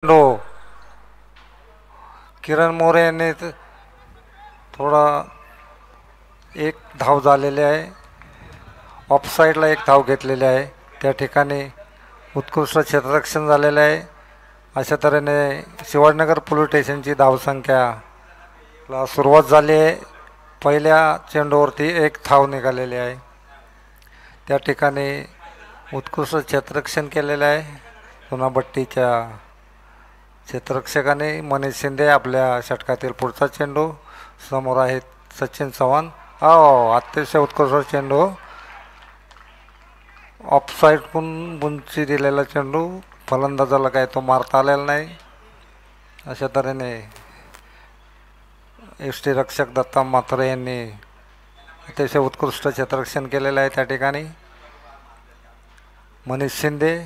चेंडू किरण मोरे यांनी थोडा एक धाव झालेली आहे. ऑफसाईडला एक धाव घेतलेली आहे. त्या ठिकाणी उत्कृष्ट क्षेत्ररक्षण झालेलं आहे. अशा तऱ्हेने शिवाजीनगर पोलीस स्टेशनची धावसंख्याला सुरुवात झाली आहे. पहिल्या चेंडूवरती एक धाव निघालेली आहे. त्या ठिकाणी उत्कृष्ट क्षेत्ररक्षण केलेलं आहे. चुनाभट्टीच्या क्षेत्ररक्षकाने मनीष शिंदे. आपल्या षटकातील पुढचा चेंडू समोर आहेत सचिन चव्हाण. अतिशय उत्कृष्ट चेंडू ऑफसाईडकडून बुंची दिलेला चेंडू फलंदाजाला काय तो मारता आलेला नाही. अशा तऱ्हेने यष्टीरक्षक दत्ता म्हात्रे यांनी अतिशय उत्कृष्ट क्षेत्ररक्षण केलेलं आहे. त्या ठिकाणी मनीष शिंदे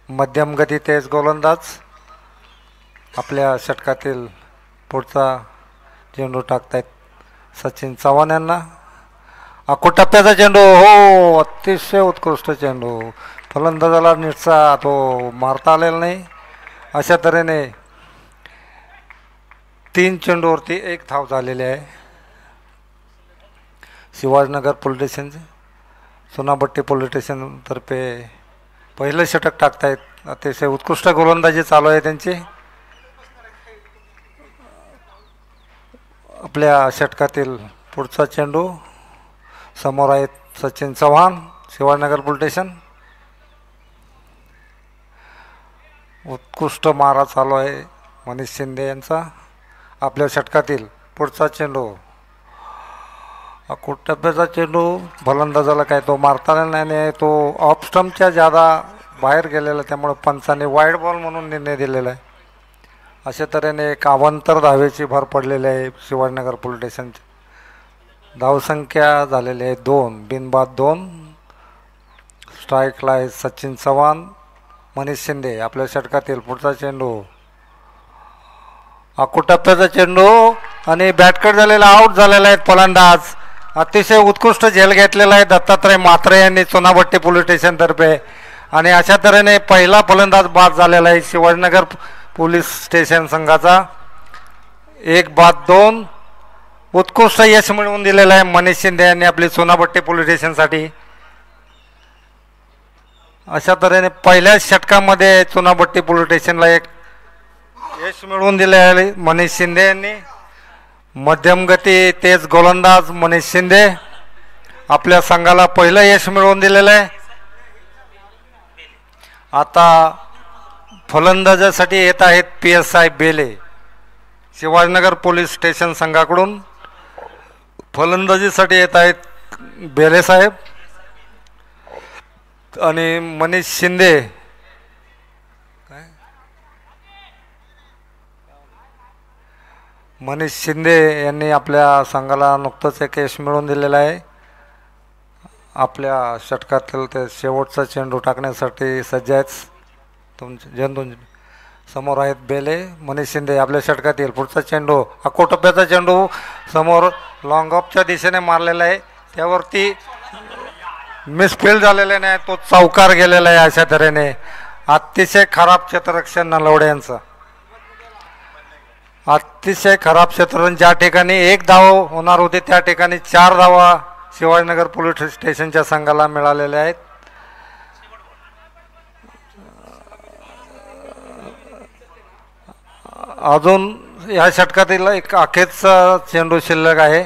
मध्यम गती तेज गोलंदाज आपल्या षटकातील पुढचा चेंडू टाकतायत सचिन चव्हाण यांना. टप्प्याचा चेंडू अतिशय उत्कृष्ट चेंडू फलंदाजाला नीटसा तो मारता आलेला नाही. अशा तऱ्हेने 3 चेंडूवरती एक धाव झालेली आहे. Shivajinagar police station Chunabhatti police स्टेशनतर्फे पहिलं षटक टाकतायत. अतिशय उत्कृष्ट गोलंदाजी चालू आहे त्यांची. आपल्या षटकातील पुढचा चेंडू समोर आहेत सचिन चव्हाण शिवाजीनगर पोलीस स्टेशन. उत्कृष्ट मारा चालू आहे मनीष शिंदे यांचा. आपल्या षटकातील पुढचा चेंडू टप्प्याचा चेंडू फलंदाजाला काय तो मारता नाही. तो ऑफ स्टंपच्या जादा बाहेर गेलेला त्यामुळे पंचाने वाईड बॉल म्हणून निर्णय दिलेला आहे. अशा तऱ्हेने एक अवांतर धावेची भर पडलेली आहे शिवाजीनगर पोलीस स्टेशनची. धावसंख्या झालेली आहे 2 बिनबाद 2. स्ट्राईकला आहे सचिन चव्हाण मनीष शिंदे. आपल्या षटकातील पुढचा चेंडू टप्प्याचा चेंडू आणि बॅटकट झालेला आऊट झालेला आहे फलंदाज. अतिशय उत्कृष्ट झेल घेतलेला आहे दत्तात्रय म्हात्रे यांनी चुनाभट्टी पोलीस स्टेशनतर्फे. आणि अशा तऱ्हेने पहिला फलंदाज बाद झालेला आहे शिवाजीनगर पोलीस स्टेशन संघाचा. 1 बाद 2 उत्कृष्ट यश मिळवून दिलेलं आहे मनीष शिंदे यांनी आपली चुनाभट्टी पोलीस स्टेशनसाठी. अशा तऱ्हेने पहिल्या षटकामध्ये चुनाभट्टी पोलीस स्टेशनला एक यश मिळवून दिले आहे मनीष शिंदे यांनी. मध्यम गती तेज गोलंदाज मनीष शिंदे आपल्या संघाला पहिलं यश मिळवून दिलेलं आहे. आता फलंदाजासाठी येत आहेत PSI Bele. Shivajinagar police station संघाकडून फलंदाजीसाठी येत आहेत बेले साहेब आणि मनीष शिंदे. मनीष शिंदे यांनी आपल्या संघाला नुकतंच एक यश मिळवून दिलेलं आहे. आपल्या षटकातील ते शेवटचा चेंडू टाकण्यासाठी सज्ज आहेत. तुमचे समोर आहेत बेले मनीष शिंदे. आपल्या षटकातील पुढचा चेंडू टप्प्याचा चेंडू समोर लॉंग ऑफच्या दिशेने मारलेला आहे. त्यावरती मिसफील्ड झालेला नाही. तो चौकार गेलेला आहे. अशा तऱ्हेने अतिशय खराब क्षेत्ररक्षण नलवडे यांचं. अतिशय खराब क्षेत्ररक्षण. ज्या ठिकाणी 1 धाव होणार होते त्या ठिकाणी 4 धावा शिवाजीनगर पोलीस स्टेशनच्या संघाला मिळालेल्या आहेत. अजून या षटकातील एक अखेरचा चेंडू शिल्लक आहे.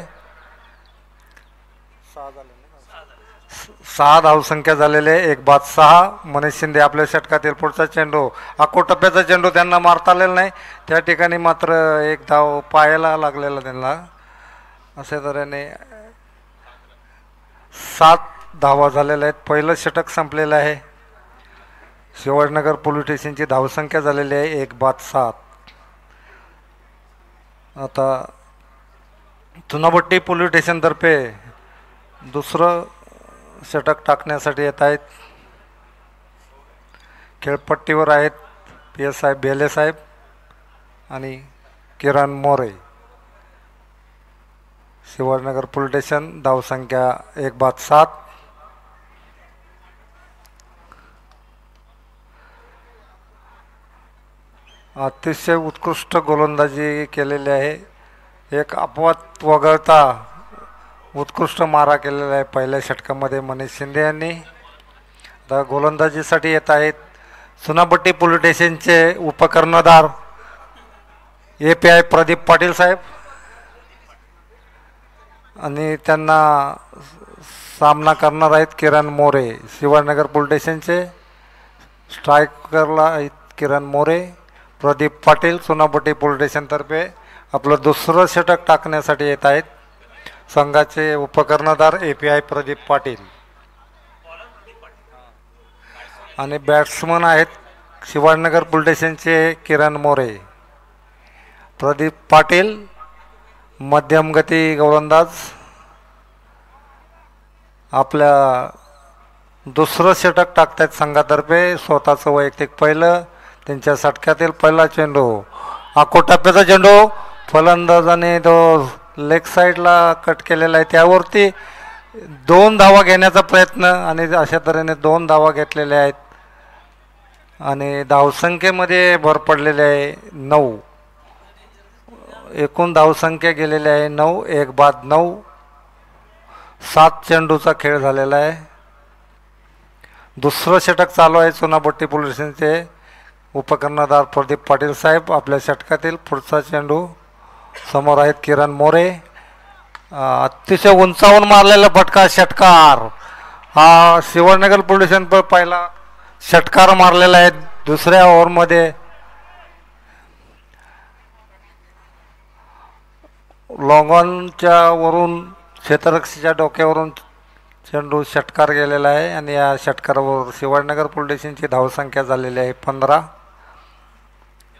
6 धावसंख्या झालेले 1 बाद 6. मनीष शिंदे आपल्या षटकातील पुढचा चेंडू टप्प्याचा चेंडू त्यांना मारता आलेला नाही. त्या ठिकाणी मात्र 1 धाव पायाला लागलेला त्यांना. अशा तऱ्हेने 7 धावा झालेल्या आहेत. पहिलं षटक संपलेलं आहे. शिवाजीनगर पोलीस स्टेशनची धावसंख्या झालेली आहे 1 बाद 7. आता चुनाभट्टी पोलीस स्टेशनतर्फे दुसरं षटक टाकण्यासाठी येत आहेत. खेळपट्टीवर आहेत PSI बेले साहेब आणि किरण मोरे. शिवाजीनगर पोलीस स्टेशन धावसंख्या 1 बाद 7. अतिशय उत्कृष्ट गोलंदाजी केलेली आहे. एक अपवाद वगळता उत्कृष्ट मारा केलेला आहे पहिल्या षटकामध्ये मनीष शिंदे यांनी. आता गोलंदाजीसाठी येत आहेत चुनाभट्टी पोलीस स्टेशनचे उपकर्णधार API प्रदीप पाटील साहेब आणि त्यांना सामना करणार आहेत किरण मोरे. शिवाजीनगर पोलीस स्टेशनचे स्ट्रायकरला आहेत किरण मोरे. प्रदीप पाटील चुनाभट्टी पोलीस स्टेशनतर्फे आपलं दुसरं षटक टाकण्यासाठी येत आहेत. संघाचे उपकर्णधार API प्रदीप पाटील आणि बॅट्समन आहेत शिवाजीनगर पोलीस स्टेशनचे किरण मोरे. प्रदीप पाटील मध्यमगती गोलंदाज आपल्या दुसरं षटक टाकतात संघातर्फे. स्वतःचं वैयक्तिक पहिलं, त्यांच्या षटकातील पहिला चेंडू आकोटप्प्याचा चेंडू फलंदाजाने तो लेग साईडला कट केलेला आहे. त्यावरती 2 धावा घेण्याचा प्रयत्न आणि अशा तऱ्हेने 2 धावा घेतलेल्या आहेत आणि धावसंख्येमध्ये भर पडलेली आहे 9. एकूण धावसंख्या गेलेली आहे 9. 1 बाद 9. 7 चेंडूचा खेळ झालेला आहे. दुसरं षटक चालू आहे चुनाभट्टी पोलीस स्टेशनचे उपकर्णधार प्रदीप पाटील साहेब. आपल्या षटकातील पुढचा चेंडू समोर आहेत किरण मोरे. अतिशय उंचावून मारलेला फटका षटकार. हा शिवाजीनगर पोलीस स्टेशन पर पहिला षटकार मारलेला आहे दुसऱ्या ओव्हरमध्ये. लॉंगॉनच्या वरून क्षेत्ररक्षीच्या डोक्यावरून चेंडू षटकार गेलेला आहे आणि या षटकारावर शिवाजीनगर पोलीस स्टेशनची धावसंख्या झालेली आहे 15.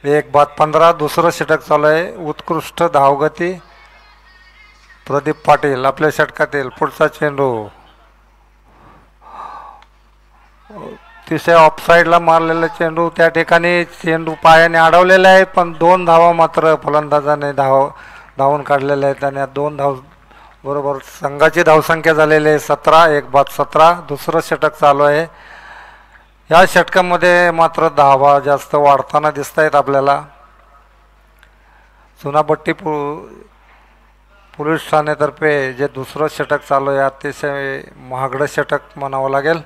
1 बाद 15. दुसरं षटक चालू आहे. उत्कृष्ट धावगती प्रदीप पाटील आपल्या षटकातील पुढचा चेंडू तिसऱ्या ऑफसाईडला मारलेला चेंडू. त्या ठिकाणी चेंडू पायाने अडवलेला आहे पण 2 धावा मात्र फलंदाजाने धावून काढलेल्या आहेत आणि 2 धाव बरोबर संघाची धावसंख्या झालेली आहे 17. 1 बाद 17. दुसरं षटक चालू आहे. या षटकामध्ये मात्र धावा जास्त वाढताना दिसत आहेत आपल्याला. चुनाभट्टी पोलीस ठाण्यातर्फे जे दुसरं षटक चालू आहे अतिशय महागडं षटक म्हणावं लागेल.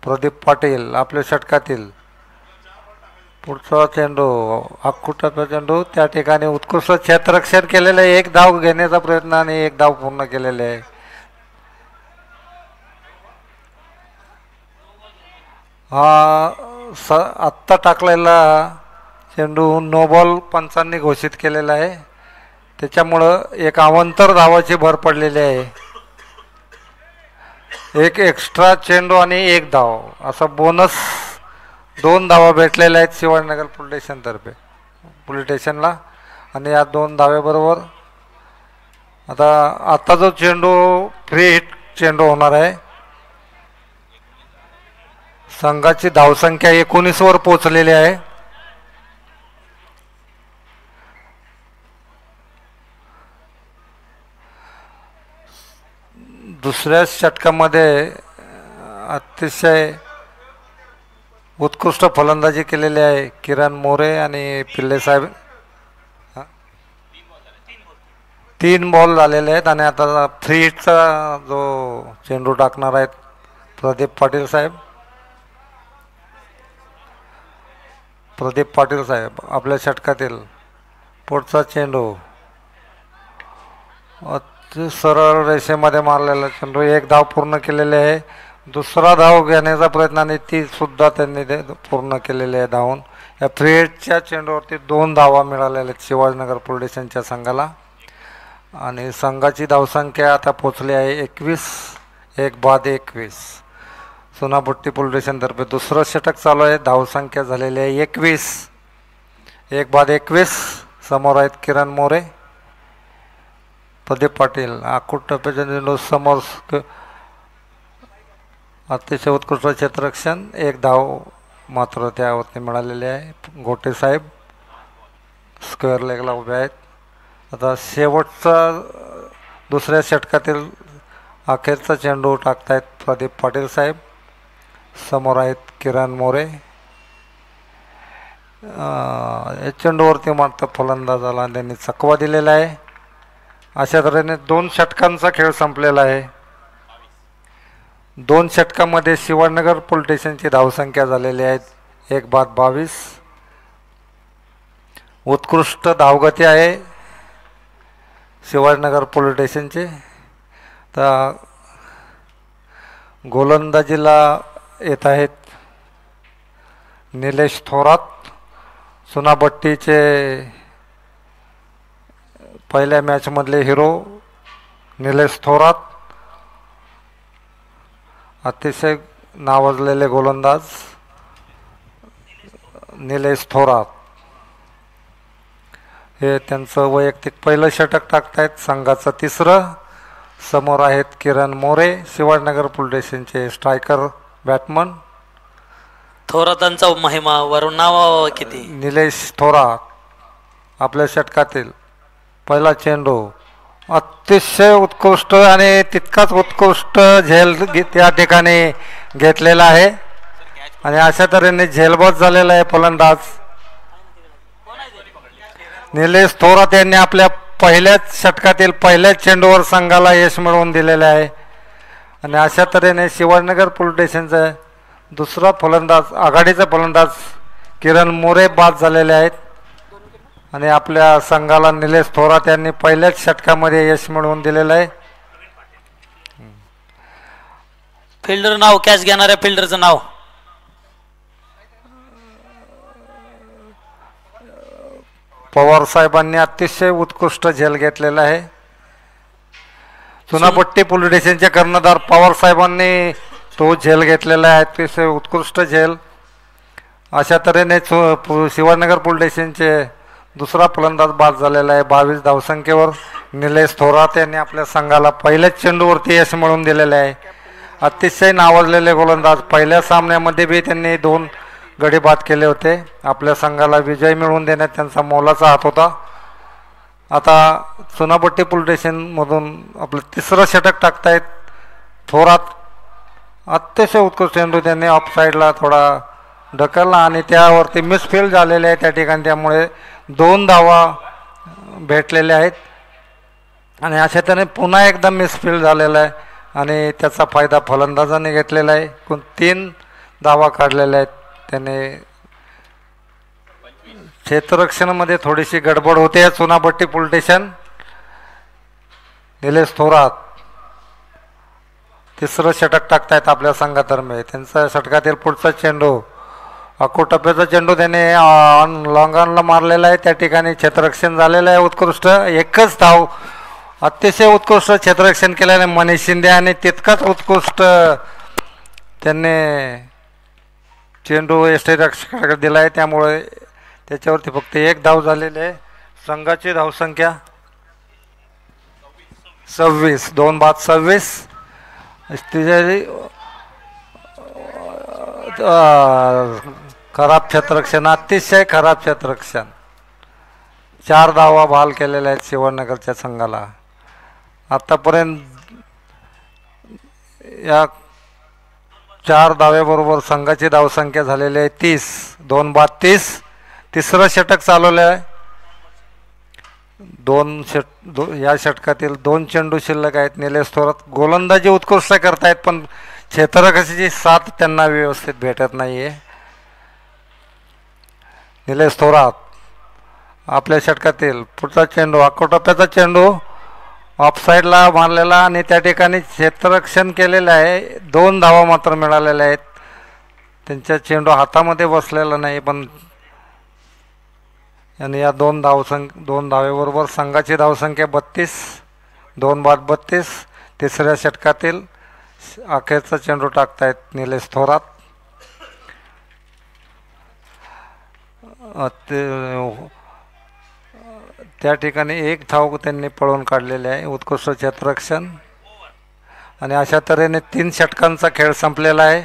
प्रदीप पाटील आपल्या षटकातील पुढचा चेंडू आकुटाचा चेंडू. त्या ठिकाणी उत्कृष्ट क्षेत्ररक्षण केलेलं आहे. 1 धाव घेण्याचा प्रयत्न आणि 1 धाव पूर्ण केलेले आहे. हा आत्ता टाकलेला चेंडू नो बॉल पंचांनी घोषित केलेला आहे. त्याच्यामुळं एक अवांतर धावाची भर पडलेली आहे. 1 एक्स्ट्रा चेंडू आणि 1 धाव असा बोनस 2 धावा भेटलेल्या आहेत शिवाजीनगर पोलीस स्टेशनला आणि या 2 धावेबरोबर आता जो चेंडू फ्री हिट चेंडू होणार आहे. संघाची धावसंख्या 19 वर पोहोचलेली आहे. दुसऱ्या षटकामध्ये अतिशय उत्कृष्ट फलंदाजी केलेली आहे किरण मोरे आणि पिल्ले साहेब. 3 बॉल झालेले आहेत आणि आता फ्री हिटचा जो चेंडू टाकणार आहेत प्रदीप पाटील साहेब. प्रदीप पाटील साहेब आपल्या षटकातील पुढचा चेंडू सरळ रेषेमध्ये मारलेला चेंडू. 1 धाव पूर्ण केलेले आहे. दुसरा धाव घेण्याचा प्रयत्न आणि ती सुद्धा त्यांनी पूर्ण केलेली आहे धावून. या फ्री हिटच्या चेंडूवरती 2 धावा मिळालेल्या आहेत शिवाजीनगर पोलीस स्टेशनच्या संघाला आणि संघाची धावसंख्या आता पोचली आहे 21. 1 बाद 21. चुनाभट्टी पोलीस स्टेशनतर्फे दुसरं षटक चालू आहे. धावसंख्या झालेली आहे 21. 1 बाद 21. समोर आहेत किरण मोरे. प्रदीप पाटील आकुट टप्प्याच्या चेंडू समोर अतिशय उत्कृष्ट क्षेत्ररक्षण. 1 धाव मात्र त्यावरती मिळालेले आहे. गोटे साहेब स्क्वेअर लेगला उभे आहेत. आता शेवटचा दुसऱ्या षटकातील अखेरचा चेंडू टाकतायत प्रदीप पाटील साहेब. समोर आहेत किरण मोरे. या चेंडूवरती मात्र फलंदाजाला त्यांनी चकवा दिलेला आहे. अशा तऱ्हेने 2 षटकांचा खेळ संपलेला आहे. 2 षटकामध्ये शिवाजीनगर पोलीस स्टेशनची धावसंख्या झालेली आहे 1-22. उत्कृष्ट धावगती आहे शिवाजीनगर पोलीस स्टेशनचे. तर गोलंदाजीला येत आहेत निलेश थोरात, चुनाभट्टीचे पहिल्या मॅचमधले हिरो निलेश थोरात, अतिशय नावाजलेले गोलंदाज निलेश थोरात. हे त्यांचं वैयक्तिक पहिलं षटक टाकतायत, संघाचं 3रं. समोर आहेत किरण मोरे, शिवाजीनगर पोलीस स्टेशनचे स्ट्रायकर बॅट्समन. थोरातांचा महिमा वरून नाव किती. निलेश थोरात आपल्या षटकातील पहिला चेंडू अतिशय उत्कृष्ट आणि तितकाच उत्कृष्ट झेल त्या ठिकाणी घेतलेला आहे आणि अशा तऱ्हेने झेलबद झालेला आहे फलंदाज निलेश थोरात यांनी आपल्या पहिल्याच षटकातील पहिल्याच चेंडूवर संघाला यश मिळवून दिलेले आहे. आणि अशा तऱ्हेने शिवाजीनगर पोलीस स्टेशनचा दुसरा फलंदाज आघाडीचा फलंदाज किरण मोरे बाद झालेले आहेत आणि आपल्या संघाला निलेश थोरात यांनी पहिल्याच षटकामध्ये यश मिळवून दिलेलं आहे. फिल्डर नाव, कॅच घेणाऱ्या फिल्डरचं नाव. पवार साहेबांनी अतिशय उत्कृष्ट झेल घेतलेला आहे. चुनाभट्टी पोलीस स्टेशनचे कर्णधार पवार साहेबांनी तो झेल घेतलेला आहे, अतिशय उत्कृष्ट झेल. अशा तऱ्हेने शिवाजीनगर पोलीस स्टेशनचे दुसरा फलंदाज बाद झालेला आहे 22 धावसंख्येवर. निलेश थोरात यांनी आपल्या संघाला पहिल्याच चेंडूवरती यश मिळवून दिलेले आहे. अतिशय नावाजलेले गोलंदाज, पहिल्या सामन्यामध्ये बी त्यांनी 2 गडी बाद केले होते. आपल्या संघाला विजय मिळवून देण्यात त्यांचा मोलाचा हात होता. आता चुनाभट्टी पोलीस स्टेशनमधून आपलं 3रं षटक टाकतायत थोरात. अतिशय उत्कृष्ट चेंडू त्यांनी ऑफ साईडला थोडा ढकलला आणि त्यावरती मिसफील्ड झालेले आहे त्या ठिकाणी, त्यामुळे 2 धावा भेटलेल्या आहेत. आणि अशा त्याने पुन्हा एकदा मिसफील्ड झालेला आहे आणि त्याचा फायदा फलंदाजाने घेतलेला आहे. 3 धावा काढलेल्या आहेत त्याने. क्षेत्ररक्षणामध्ये थोडीशी गडबड होते चुनाभट्टी पोलीस स्टेशन. निलेश थोरात 3रं षटक टाकतायत आपल्या संघातर्फे. त्यांचा षटकातील पुढचा चेंडू अकोटप्प्याचा चेंडू त्याने लॉंग ऑनला मारलेला आहे, त्या ठिकाणी क्षेत्ररक्षण झालेलं आहे उत्कृष्ट. 1च धाव, अतिशय उत्कृष्ट क्षेत्ररक्षण केल्याने मनीष शिंदे आणि तितकाच उत्कृष्ट त्यांनी चेंडू यष्टीरक्षकाकडे दिला आहे, त्यामुळे त्याच्यावरती फक्त 1 धाव झालेली आहे. संघाची धावसंख्या 26, 2 बाद 26. खराब क्षेत्ररक्षण, अतिशय खराब क्षेत्ररक्षण. 4 धावा बहाल केलेल्या आहेत शिवाजीनगरच्या संघाला. आतापर्यंत या 4 धावेबरोबर संघाची धावसंख्या झालेली आहे 30, 2 बाद 30. 3रं षटक चालवलं आहे. या षटकातील 2 चेंडू शिल्लक आहेत. निलेश थोरात गोलंदाजी उत्कृष्ट करतायत, पण क्षेत्ररक्षणाची साथ त्यांना व्यवस्थित भेटत नाही आहे. निलेश थोरात आपल्या षटकातील पुढचा चेंडू अकोटप्प्याचा चेंडू ऑफसाईडला मारलेला आणि त्या ठिकाणी क्षेत्ररक्षण केलेलं आहे. 2 धावा मात्र मिळालेल्या आहेत. त्यांच्या चेंडू हातामध्ये बसलेला नाही, पण आणि या 2 धावेबरोबर संघाची धावसंख्या 32, 2 बाद 32. 3ऱ्या षटकातील अखेरचा चेंडू टाकतायत निलेश थोरात. त्या ठिकाणी 1 धाव त्यांनी पळून काढलेले आहे, उत्कृष्ट क्षेत्ररक्षण. आणि अशा तऱ्हेने 3 षटकांचा खेळ संपलेला आहे.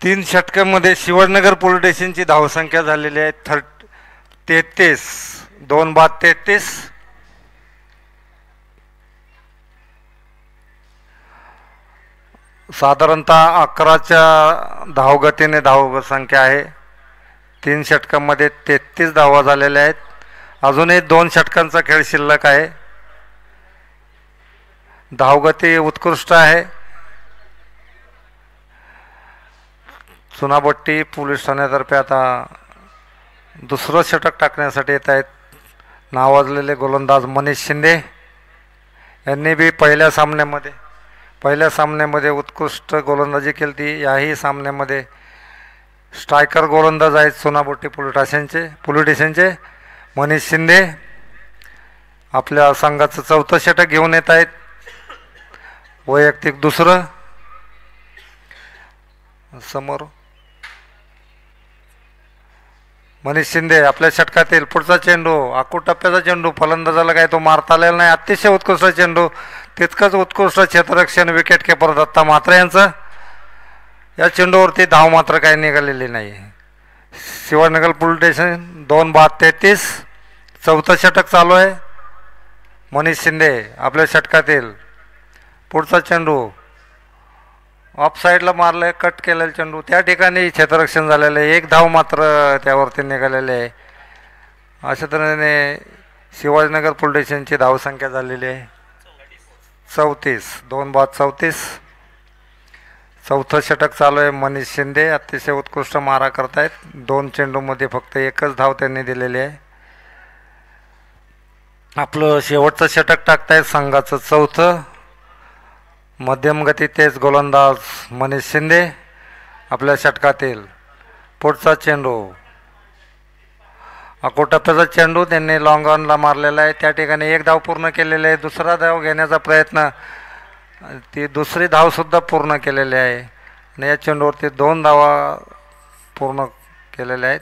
3 षटकांमध्ये शिवाजीनगर पोलीस स्टेशनची धावसंख्या झालेली आहे 33, 2 बाद 33. साधारणतः 11च्या धावगतीने धावसंख्या आहे 3 षटकांमध्ये 33 धावा झालेल्या आहेत. अजूनही 2 षटकांचा खेळ शिल्लक आहे. धावगती उत्कृष्ट आहे. चुनाभट्टी पोलीस ठाण्यातर्फे आता दुसरं षटक टाकण्यासाठी येत आहेत नावाजलेले गोलंदाज मनीष शिंदे. यांनी बी पहिल्या सामन्यामध्ये उत्कृष्ट गोलंदाजी केली ती. याही सामन्यामध्ये स्ट्रायकर गोलंदाज आहेत चुनाभट्टी पोलीस स्टेशनचे मनीष शिंदे. आपल्या संघाचं 4थं षटक घेऊन येत आहेत. वैयक्तिक दुसरं. समोर मनीष शिंदे आपल्या षटकातील पुढचा चेंडू, आखूड टप्प्याचा चेंडू, फलंदाजाला काय तो मारता आलेला नाही. अतिशय उत्कृष्ट चेंडू, तितकंच उत्कृष्ट क्षेत्ररक्षण विकेट किपर दत्ता म्हात्रे यांचं. या चेंडूवरती धाव मात्र काही निघालेली नाही. Shivajinagar police station 2-33. 4थं षटक चालू आहे. मनीष शिंदे आपल्या षटकातील पुढचा चेंडू ऑफ साईडला मारलं आहे, कट केलेला चेंडू, त्या ठिकाणी क्षेत्ररक्षण झालेलं आहे. 1 धाव मात्र त्यावरती निघालेले आहे. अशा तऱ्हेने शिवाजीनगर पोलीस स्टेशनची धावसंख्या झालेली आहे 34. 2-34. 4थं षटक चालू आहे. मनीष शिंदे अतिशय उत्कृष्ट मारा करतायत. 2 चेंडूमध्ये फक्त 1च धाव त्यांनी दिलेली आहे. आपलं शेवटचं षटक टाकतायत संघाचं 4थं. मध्यम गती तेज गोलंदाज मनीष शिंदे आपल्या षटकातील पुढचा चेंडू, आखूड टप्प्याचा चेंडू त्यांनी लॉंग ऑनला मारलेला आहे. त्या ठिकाणी 1 धाव पूर्ण केलेली आहे. दुसरा धाव घेण्याचा प्रयत्न, ती दुसरी धावसुद्धा पूर्ण केलेली आहे. आणि या चेंडूवरती 2 धावा पूर्ण केलेल्या आहेत.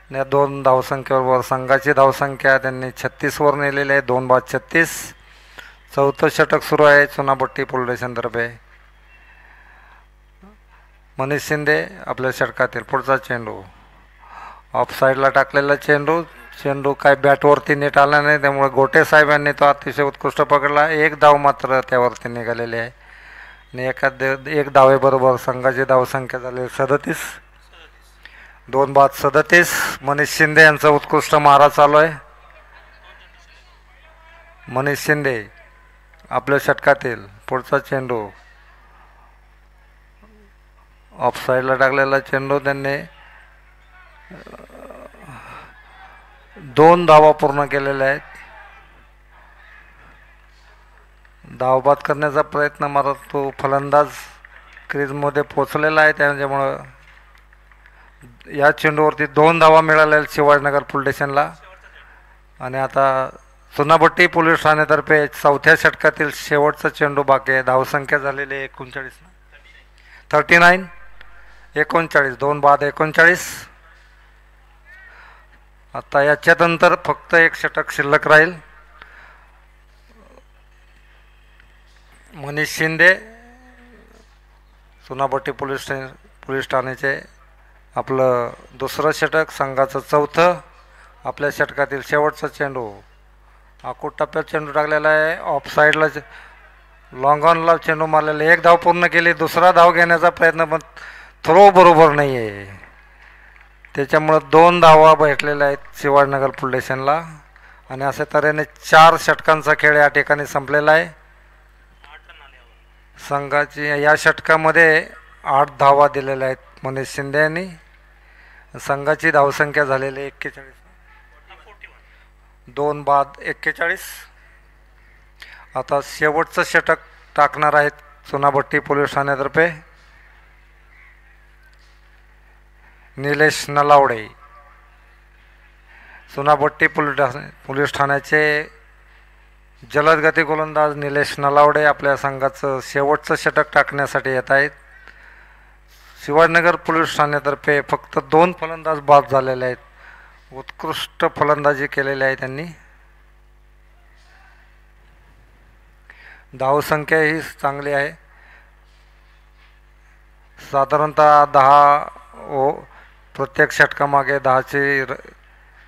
आणि या 2 धावसंख्येवर संघाची धावसंख्या त्यांनी 36वर नेलेली आहे. 2-36. 4थं षटक सुरू आहे चुनाभट्टी पोलीस स्टेशनतर्फे. मनीष शिंदे आपल्या षटकातील पुढचा चेंडू, ऑफ साईडला टाकलेला चेंडू काय बॅटवरती नीट आला नाही, त्यामुळे गोटे साहेब यांनी तो अतिशय उत्कृष्ट पकडला. 1 धाव मात्र त्यावरती निघालेली आहे. आणि 1 धावेबरोबर संघाची धावसंख्या झाली 37. 2-37. मनीष शिंदे यांचा उत्कृष्ट मारा चालू आहे. मनीष शिंदे आपल्या षटकातील पुढचा चेंडू, ऑफ साईडला टाकलेला चेंडू, त्यांनी 2 धावा पूर्ण केलेल्या आहेत. धावबाद करण्याचा प्रयत्न मारत तो फलंदाज क्रीजमध्ये पोचलेला आहे. त्याच्यामुळं या चेंडूवरती 2 धावा मिळाल्या शिवाजीनगर पोलीस स्टेशनला. आणि आता चुनाभट्टी पोलीस ठाण्यातर्फे 4थ्या षटकातील शेवटचा चेंडू बाकी आहे. धावसंख्या झालेली आहे 39. 39. 2-39. आता याच्यानंतर फक्त 1 षटक शिल्लक राहील. मनीष शिंदे चुनाभट्टी पोलीस ठाण्याचे आपलं दुसरं षटक, संघाचं 4थं. आपल्या षटकातील शेवटचा चेंडू, आखूड टप्प्यात चेंडू टाकलेला आहे. ऑफ साईडला लॉंग ऑनला चेंडू मारलेला. 1 धाव पूर्ण केली. दुसरा धाव घेण्याचा प्रयत्न, पण थ्रो बरोबर नाही आहे. त्याच्यामुळं 2 धावा भेटलेल्या आहेत शिवाजीनगर पोलीस स्टेशनला. आणि अशा तऱ्हेने 4 षटकांचा खेळ या ठिकाणी संपलेला आहे. संघाची या षटकामध्ये 8 धावा दिलेल्या आहेत मनीष शिंदे यांनी. संघाची धावसंख्या झालेली 41. 2-41. आता शेवटचं षटक टाकणार आहेत चुनाभट्टी पोलीस ठाण्यातर्फे निलेश नलावडे. चुनाभट्टी पोलीस ठाण्याचे जलदगती गोलंदाज निलेश नलावडे आपल्या संघाचं शेवटचं षटक टाकण्यासाठी येत आहेत. शिवाजीनगर पोलीस ठाण्यातर्फे फक्त 2 फलंदाज बाद झालेले आहेत. उत्कृष्ट फलंदाजी केलेली आहे त्यांनी. धावसंख्या ही चांगली आहे. साधारणतः 10 प्रत्येक षटकामागे 10ची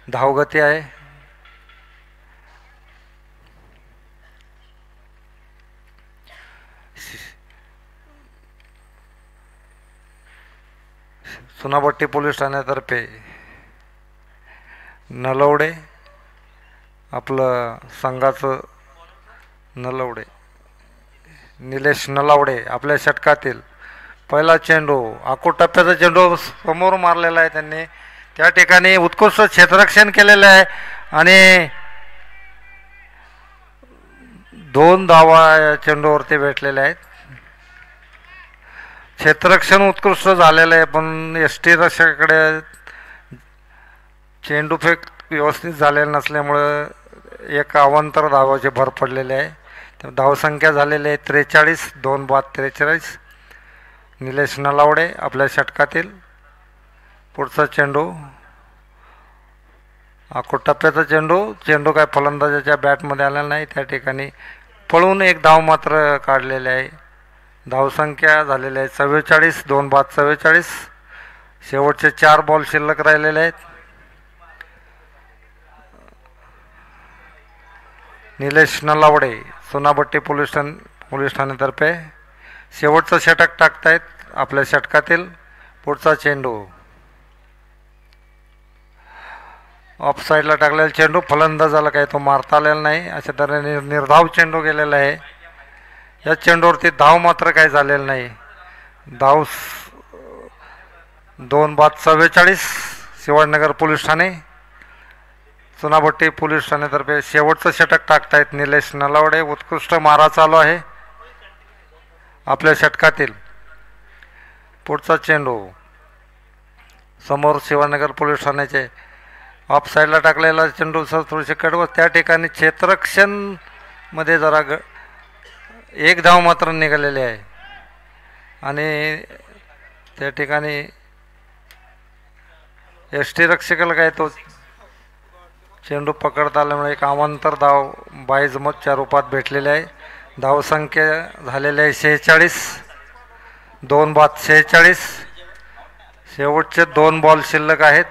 धावगती आहे. चुनाभट्टी पोलीस ठाण्यातर्फे नलवडे आपलं संघाचं नलवडे निलेश नलावडे आपल्या षटकातील पहिला चेंडू आकुटप्प्याचा चेंडू समोर मारलेला आहे त्यांनी, त्या ठिकाणी उत्कृष्ट क्षेत्ररक्षण केलेलं आहे आणि 2 धावा या चेंडूवरती भेटलेल्या आहेत. क्षेत्ररक्षण उत्कृष्ट झालेलं आहे, पण यष्टी रक्षकाकडे चेंडू फेक व्यवस्थित झालेलं नसल्यामुळं एक अवांतर धावाची भर पडलेली आहे. धावसंख्या झालेली आहे 43, 2 बाद 43. निलेश नलावडे आपल्या षटकातील पुढचा चेंडू आकुटप्प्याचा चेंडू काय फलंदाजाच्या बॅटमध्ये आलेला नाही, त्या ठिकाणी पळून 1 धाव मात्र काढलेली आहे. धावसंख्या झालेली आहे 44, 2 बाद 44. शेवटचे 4 बॉल शिल्लक राहिलेले आहेत. निलेश नलावडे सोनापट्टी पोलीस ठाण्यातर्फे शेवटचं षटक टाकतायत आपल्या षटकातील. पुढचा चेंडू ऑफ साईडला टाकलेला चेंडू फलंदाजाला काही तो मारता आलेला नाही, अशा तऱ्हेने निर्धाव चेंडू गेलेला आहे. या चेंडूवरती धाव मात्र काही झालेलं नाही. धाव 2 बाद 44. शिवाजीनगर पोलीस ठाणे चुनाभट्टी पोलीस ठाण्यातर्फे शेवटचं षटक टाकतायत निलेश नलावडे. उत्कृष्ट मारा चालू आहे आपल्या षटकातील. पुढचा चेंडू समोर शिवाजीनगर पोलीस ठाण्याचे ऑफ साईडला टाकलेला चेंडू थोडीशी कडवं, त्या ठिकाणी क्षेत्ररक्षण मध्ये जरा 1 धाव मात्र निघालेली आहे आणि त्या ठिकाणी यष्टी रक्षकाला काय तो चेंडू पकडता आल्यामुळे एक अवांतर धाव बायजमतच्या रूपात भेटलेली आहे. धावसंख्या झालेली आहे 46, 2 बाद 46. शेवटचे 2 बॉल शिल्लक आहेत.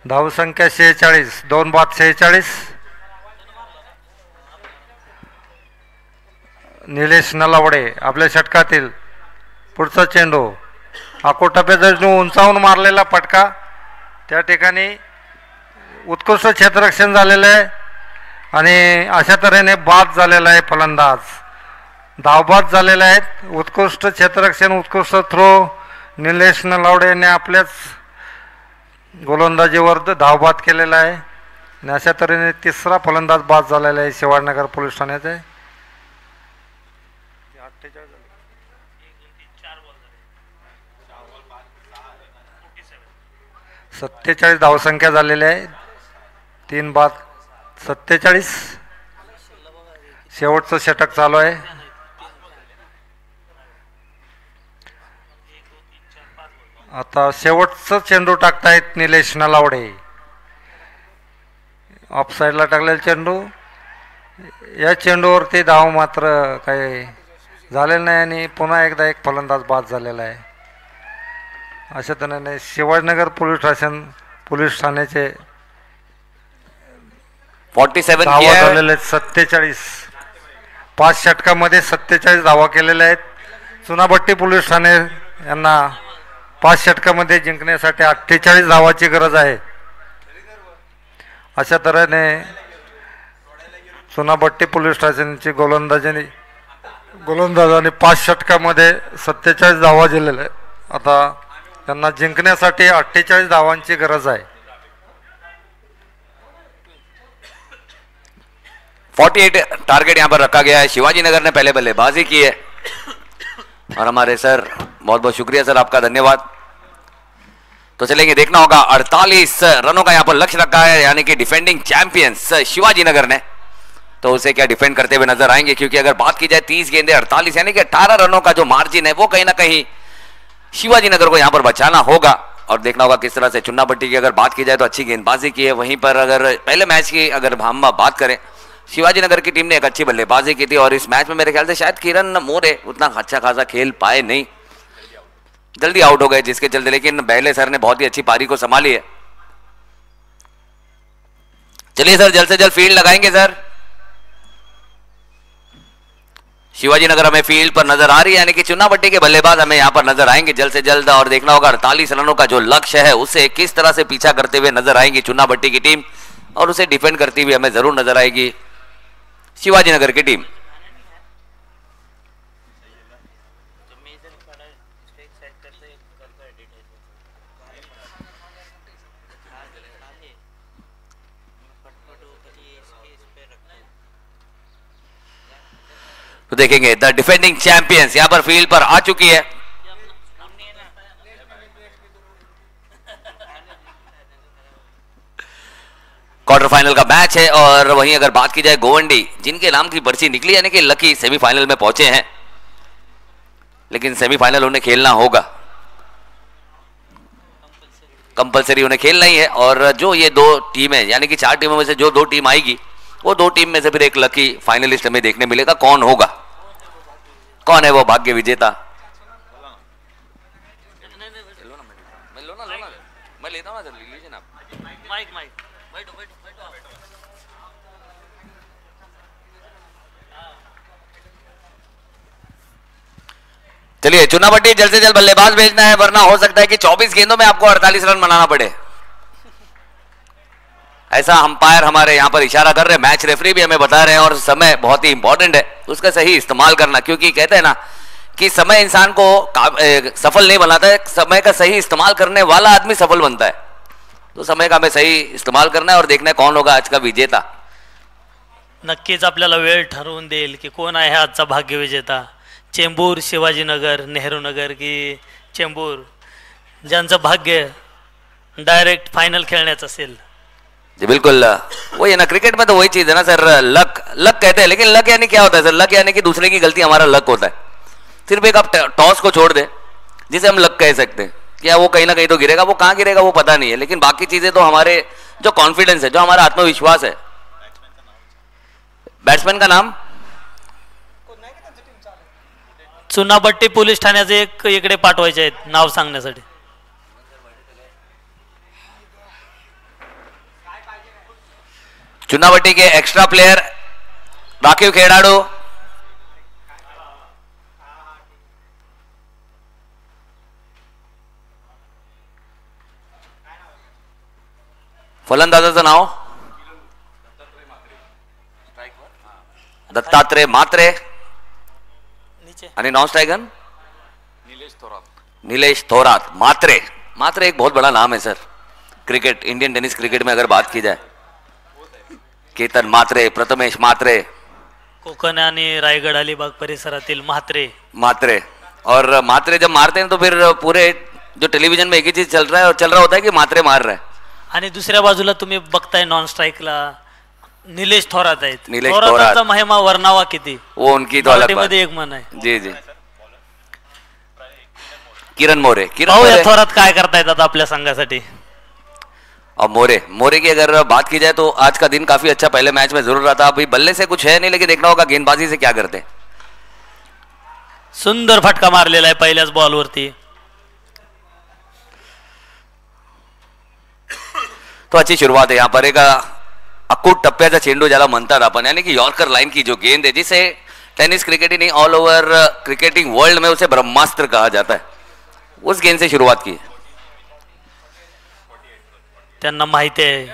धावसंख्या 46, 2 बाद 46. निलेश नलावडे आपल्या षटकातील पुढचा चेंडू आकोटप्प्याचा चेंडू उंचावून मारलेला फटका, त्या ठिकाणी उत्कृष्ट क्षेत्ररक्षण झालेलं आहे आणि अशा तऱ्हेने बाद झालेला आहे फलंदाज. धावबाद झालेले आहेत. उत्कृष्ट क्षेत्ररक्षण, उत्कृष्ट थ्रो निलेश नलावडे यांनी आपल्याच गोलंदाजीवर धावबाद केलेला आहे आणि अशा तऱ्हेने 3रा फलंदाज बाद झालेला आहे शिवाजीनगर पोलीस ठाण्याचे. 47 धावसंख्या झालेली आहे. 3 बाद 47. शेवटचं षटक चालू आहे. आता शेवटचं चेंडू टाकतायत निलेश नलावडे. ऑफ साईडला टाकलेला चेंडू, या चेंडूवरती धाव मात्र काही झालेलं नाही आणि पुन्हा एकदा एक फलंदाज बाद झालेला आहे. अशा तऱ्हेने शिवाजीनगर पोलीस ठाण्याचे 47 धावा झालेले आहेत 47. 5 षटकामध्ये 47 धावा केलेल्या आहेत. चुनाभट्टी पोलीस ठाणे यांना 5 षटकामध्ये जिंकण्यासाठी 48 धावाची गरज आहे. अशा तऱ्हेने चुनाभट्टी पोलीस ठाण्याची गोलंदाजाने 5 षटकामध्ये 47 धावा दिलेल्या आहेत. आता त्यांना जिंकण्यासाठी 48 धावांची गरज आहे. 48 टारगेट यहाँ पर रखा गया है. शिवाजी नगर ने पहले बल्लेबाजी की है और हमारे सर बहुत बहुत शुक्रिया सर, आपका धन्यवाद. तो चलेंगे, देखना होगा 48 रनों का यहाँ पर लक्ष्य रखा है, यानी कि डिफेंडिंग चैंपियंस शिवाजी नगर ने, तो उसे क्या डिफेंड करते हुए नजर आएंगे. क्योंकि अगर बात की जाए 30 गेंदे 48 यानी कि 18 रनों का जो मार्जिन है वो कहीं ना कहीं शिवाजी नगर को यहाँ पर बचाना होगा. और देखना होगा किस तरह से चुन्नापट्टी की अगर बात की जाए तो अच्छी गेंदबाजी की है. वहीं पर अगर पहले मैच की अगर हम बात करें, शिवाजी नगर की टीम ने एक अच्छी बल्लेबाजी की थी और इस मैच में मेरे ख्याल से शायद किरण मोरे उतना अच्छा खासा खेल पाए नहीं, जल्दी आउट हो गए जिसके चलते, लेकिन बहले सर ने बहुत ही अच्छी पारी को संभाली है. चलिए सर, जल्द से जल्द फील्ड लगाएंगे सर. शिवाजी नगर हमें फील्ड पर नजर आ रही है, यानी कि चुनावट्टी के बल्लेबाज हमें यहाँ पर नजर आएंगे जल्द से जल्द। और देखना होगा 48 रनों का जो लक्ष्य है उसे किस तरह से पीछा करते हुए नजर आएंगी चुनावट्टी की टीम, और उसे डिफेंड करती हुई हमें जरूर नजर आएगी शिवाजी नगर की टीम। तो देखेंगे द डिफेंडिंग चैंपियंस यहां पर फील्ड पर आ चुकी है। क्वार्टर फाइनल का मैच है, और वहीं अगर बात की जाए गोवंडी जिनके नाम की पर्ची निकली यानी कि लकी सेमीफाइनल में पहुंचे हैं, लेकिन सेमीफाइनल उन्हें खेलना होगा, कंपलसरी उन्हें खेलना ही है। और जो ये दो टीमें यानी कि 4 टीमों में से जो 2 टीम आएगी वो 2 टीम में से फिर एक लकी फाइनलिस्ट हमें देखने मिलेगा। कौन होगा, कौन है वो भाग्य विजेता? मैं लेता हूँ ना, लीजिए ना माइक। चलिए चुनावट्टी जल्द से जल्द बल्लेबाज भेजना है, वरना हो सकता है कि 24 गेंदों में आपको 48 रन बनाना पड़े। ऐसा अंपायर हमारे यहां पर इशारा कर रहे हैं, मैच रेफरी भी हमें बता रहे हैं, और समय बहुत ही इंपॉर्टेंट है, उसका सही इस्तेमाल करना, क्योंकि कहते हैं ना कि समय इंसान को सफल नहीं बनाता है, समय का सही इस्तेमाल करने वाला आदमी सफल बनता है। तो समय का हमें सही इस्तेमाल करना है और देखना है कौन होगा आज का विजेता। नक्कीच आपल्याला वेळ ठरवून देईल की कोण आहे आजचा भाग्य विजेता, चेंबूर, शिवाजीनगर, नेहरू नगर की चेंबूर, ज्यांचं भाग्य डायरेक्ट फाइनल खेळण्याचं असेल। जी बिल्कुल, वही है ना, क्रिकेट में तो वही चीज है ना सर, लक कहते हैं, लेकिन लक यानी क्या होता है सर? लक यानी कि दूसरे की गलती हमारा लक होता है। सिर्फ एक आप टॉस को छोड़ दे जिसे हम लक कह सकते हैं, क्या वो कहीं ना कहीं तो गिरेगा, वो कहाँ गिरेगा वो पता नहीं है, लेकिन बाकी चीजें तो हमारे जो कॉन्फिडेंस है, जो हमारा आत्मविश्वास है। बैट्समैन का नाम चुनाभट्टी पोलीस ठाण्याचे एक इकडे पाठवायचे आहेत नाव सांगण्यासाठी। चुनावट्टी के एक्स्ट्रा प्लेयर राखीव खेळाडू फलंदाजाचं नाव दत्तात्रय मात्रे आणि नॉन स्ट्राइकर नीलेश थोरात। मात्रे एक बहुत बड़ा नाम है sir cricket, Indian tennis cricket में अगर बात की जाए। केतन मात्रे, प्रथमेश मात्रे, कोकण आणि रायगड अलिबाग परिसरातील मात्रे। और मात्रे जब मारते हैं तो फिर पूरे जो टेलीविजन में एक ही चीज चल रहा होता है कि मात्रे मार रहा है। आणि दुसऱ्या बाजूला तुम्ही बघताय नॉन स्ट्राइकला निलेश थोरात आहेत। निलेश थोरातांचा महिमा वर्णावा किती, वो उनकी तो अलग बात। मध्ये एक मन आहे। जी जी, किरण मोरे थोरात काय करतायत आता आपल्या संघासाठी। और मोरे की अगर बात की जाए तो आज का दिन काफी अच्छा पहले मैच में जरूर रहा था। अभी बल्ले से कुछ है नहीं, लेकिन देखना होगा गेंदबाजी से क्या करते हैं। सुंदर फटका मारलेला आहे पहिल्याच बॉलवरती। तो अच्छी शुरुआत है यहाँ पर, एक अकूट टप्प्याचा चेंडू ज्याला म्हणतात आपण, यानी कि यॉर्कर लाइन की जो गेंद है, जिसे टेनिस क्रिकेट ही नहीं ऑल ओवर क्रिकेटिंग वर्ल्ड में उसे ब्रह्मास्त्र कहा जाता है, उस गेंद से शुरुआत की। त्यांना माहिती आहे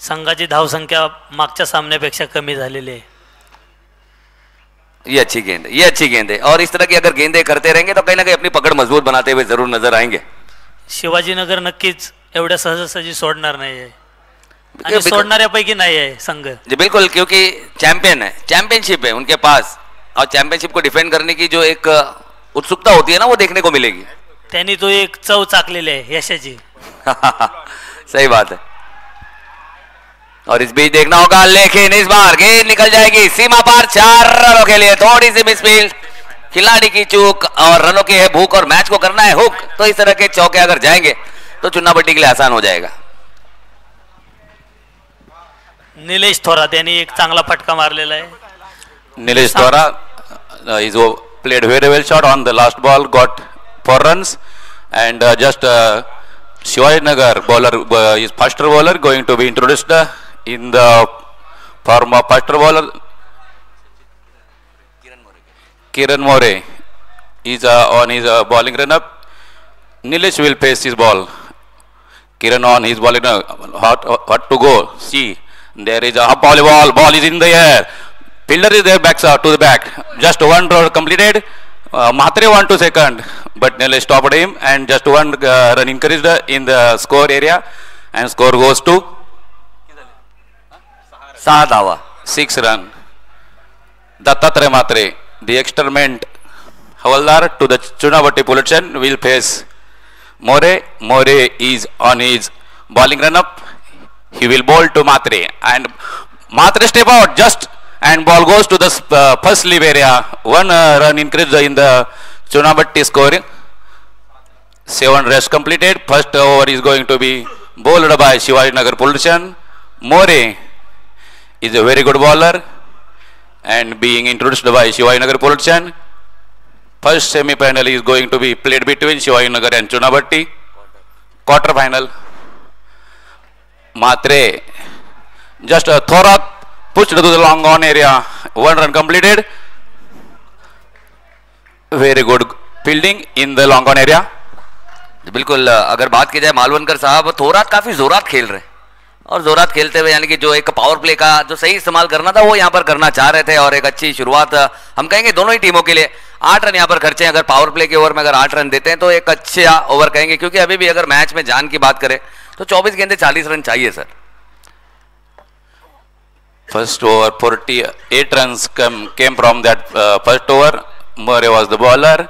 संघाची धावसंख्या मागच्या सामन्यापेक्षा कमी झालेली आहे। ये अच्छी गेंद है, और इस तरह की अगर गेंदें करते रहेंगे तो कहीं ना कहीं अपनी पकड़ मजबूत बनाते हुए जरूर नजर आएंगे। शिवाजीनगर नक्कीच एवढ्या सहजासहजी सोडणार नाही आहे आणि सोडणाऱ्यापैकी नाही आहे संघ। जी बिल्कुल, क्योंकि चैंपियनशिप है उनके पास, और चैंपियनशिप को डिफेंड करने की जो एक उत्सुकता होती है ना, वो देखने को मिलेगी। त्यांनी तो एक चव चाकलेली आहे यशाची। सही बात है। और इस बीच देखना होगा, लेकिन इस बार गेंद निकल जाएगी सीमा पार 4 रनों के लिए। थोड़ी सी मिसफील्ड, खिलाड़ी की चूक, और रनों की है भूख, और मैच को करना है हुक। तो इस तरह के चौके अगर जाएंगे तो चुनावट्टी के लिए आसान हो जाएगा। निलेश थोरात यांनी एक चांगला फटका मारलेला आहे। Nilesh Thora is played very well shot on the last ball, got 4 runs, and just Shivaji Nagar bowler is faster bowler going to be introduced in the form of faster bowler Kiran More is on his bowling run up. Nilesh will face his ball. Kiran on his bowling run up. What to go? See, there is a up ball. Ball is in the air. Fielder is there, backs out to the back. Just one run completed. Mhatre 1 to second, but Nilesh stopped him, and just one run increased in the score area, and score goes to 6 धावा. 6 run. Dattatreya Mhatre, the exterment Havaldar to the Chunavatti Police will face More. More is on his bowling run up. He will bowl to Mhatre, and Mhatre step out just, and ball goes to the first sleeve area. One run increase in the Chunavatti scoring. 7 rest completed. First over is going to be bowled by Shivajinagar Police. More is a very good bowler and being introduced by Shivajinagar Police. First semi-final is going to be played between Shivajinagar and Chunavatti. Quarter final. Mhatre just a Thorat pushed to the long on area. 1 run completed. Very good fielding in the long on area. बिल्कुल, अगर बात की जाए मालवनकर साहब, थोरात काफी जोरात खेल रहे हैं, और जोरात खेलते हुए यानी कि जो एक पावर प्ले का जो सही इस्तेमाल करना था वो यहाँ पर करना चाह रहे थे, और एक अच्छी शुरुआत हम कहेंगे दोनों ही टीमों के लिए. 8 रन यहाँ पर खर्चे हैं. अगर पावर प्ले के ओवर में अगर 8 रन देते हैं तो एक अच्छा ओवर कहेंगे, क्योंकि अभी भी अगर मैच में जान की बात करें तो 24 गेंदे 40 रन चाहिए sir. First over 48 runs came from that first over. More was the bowler.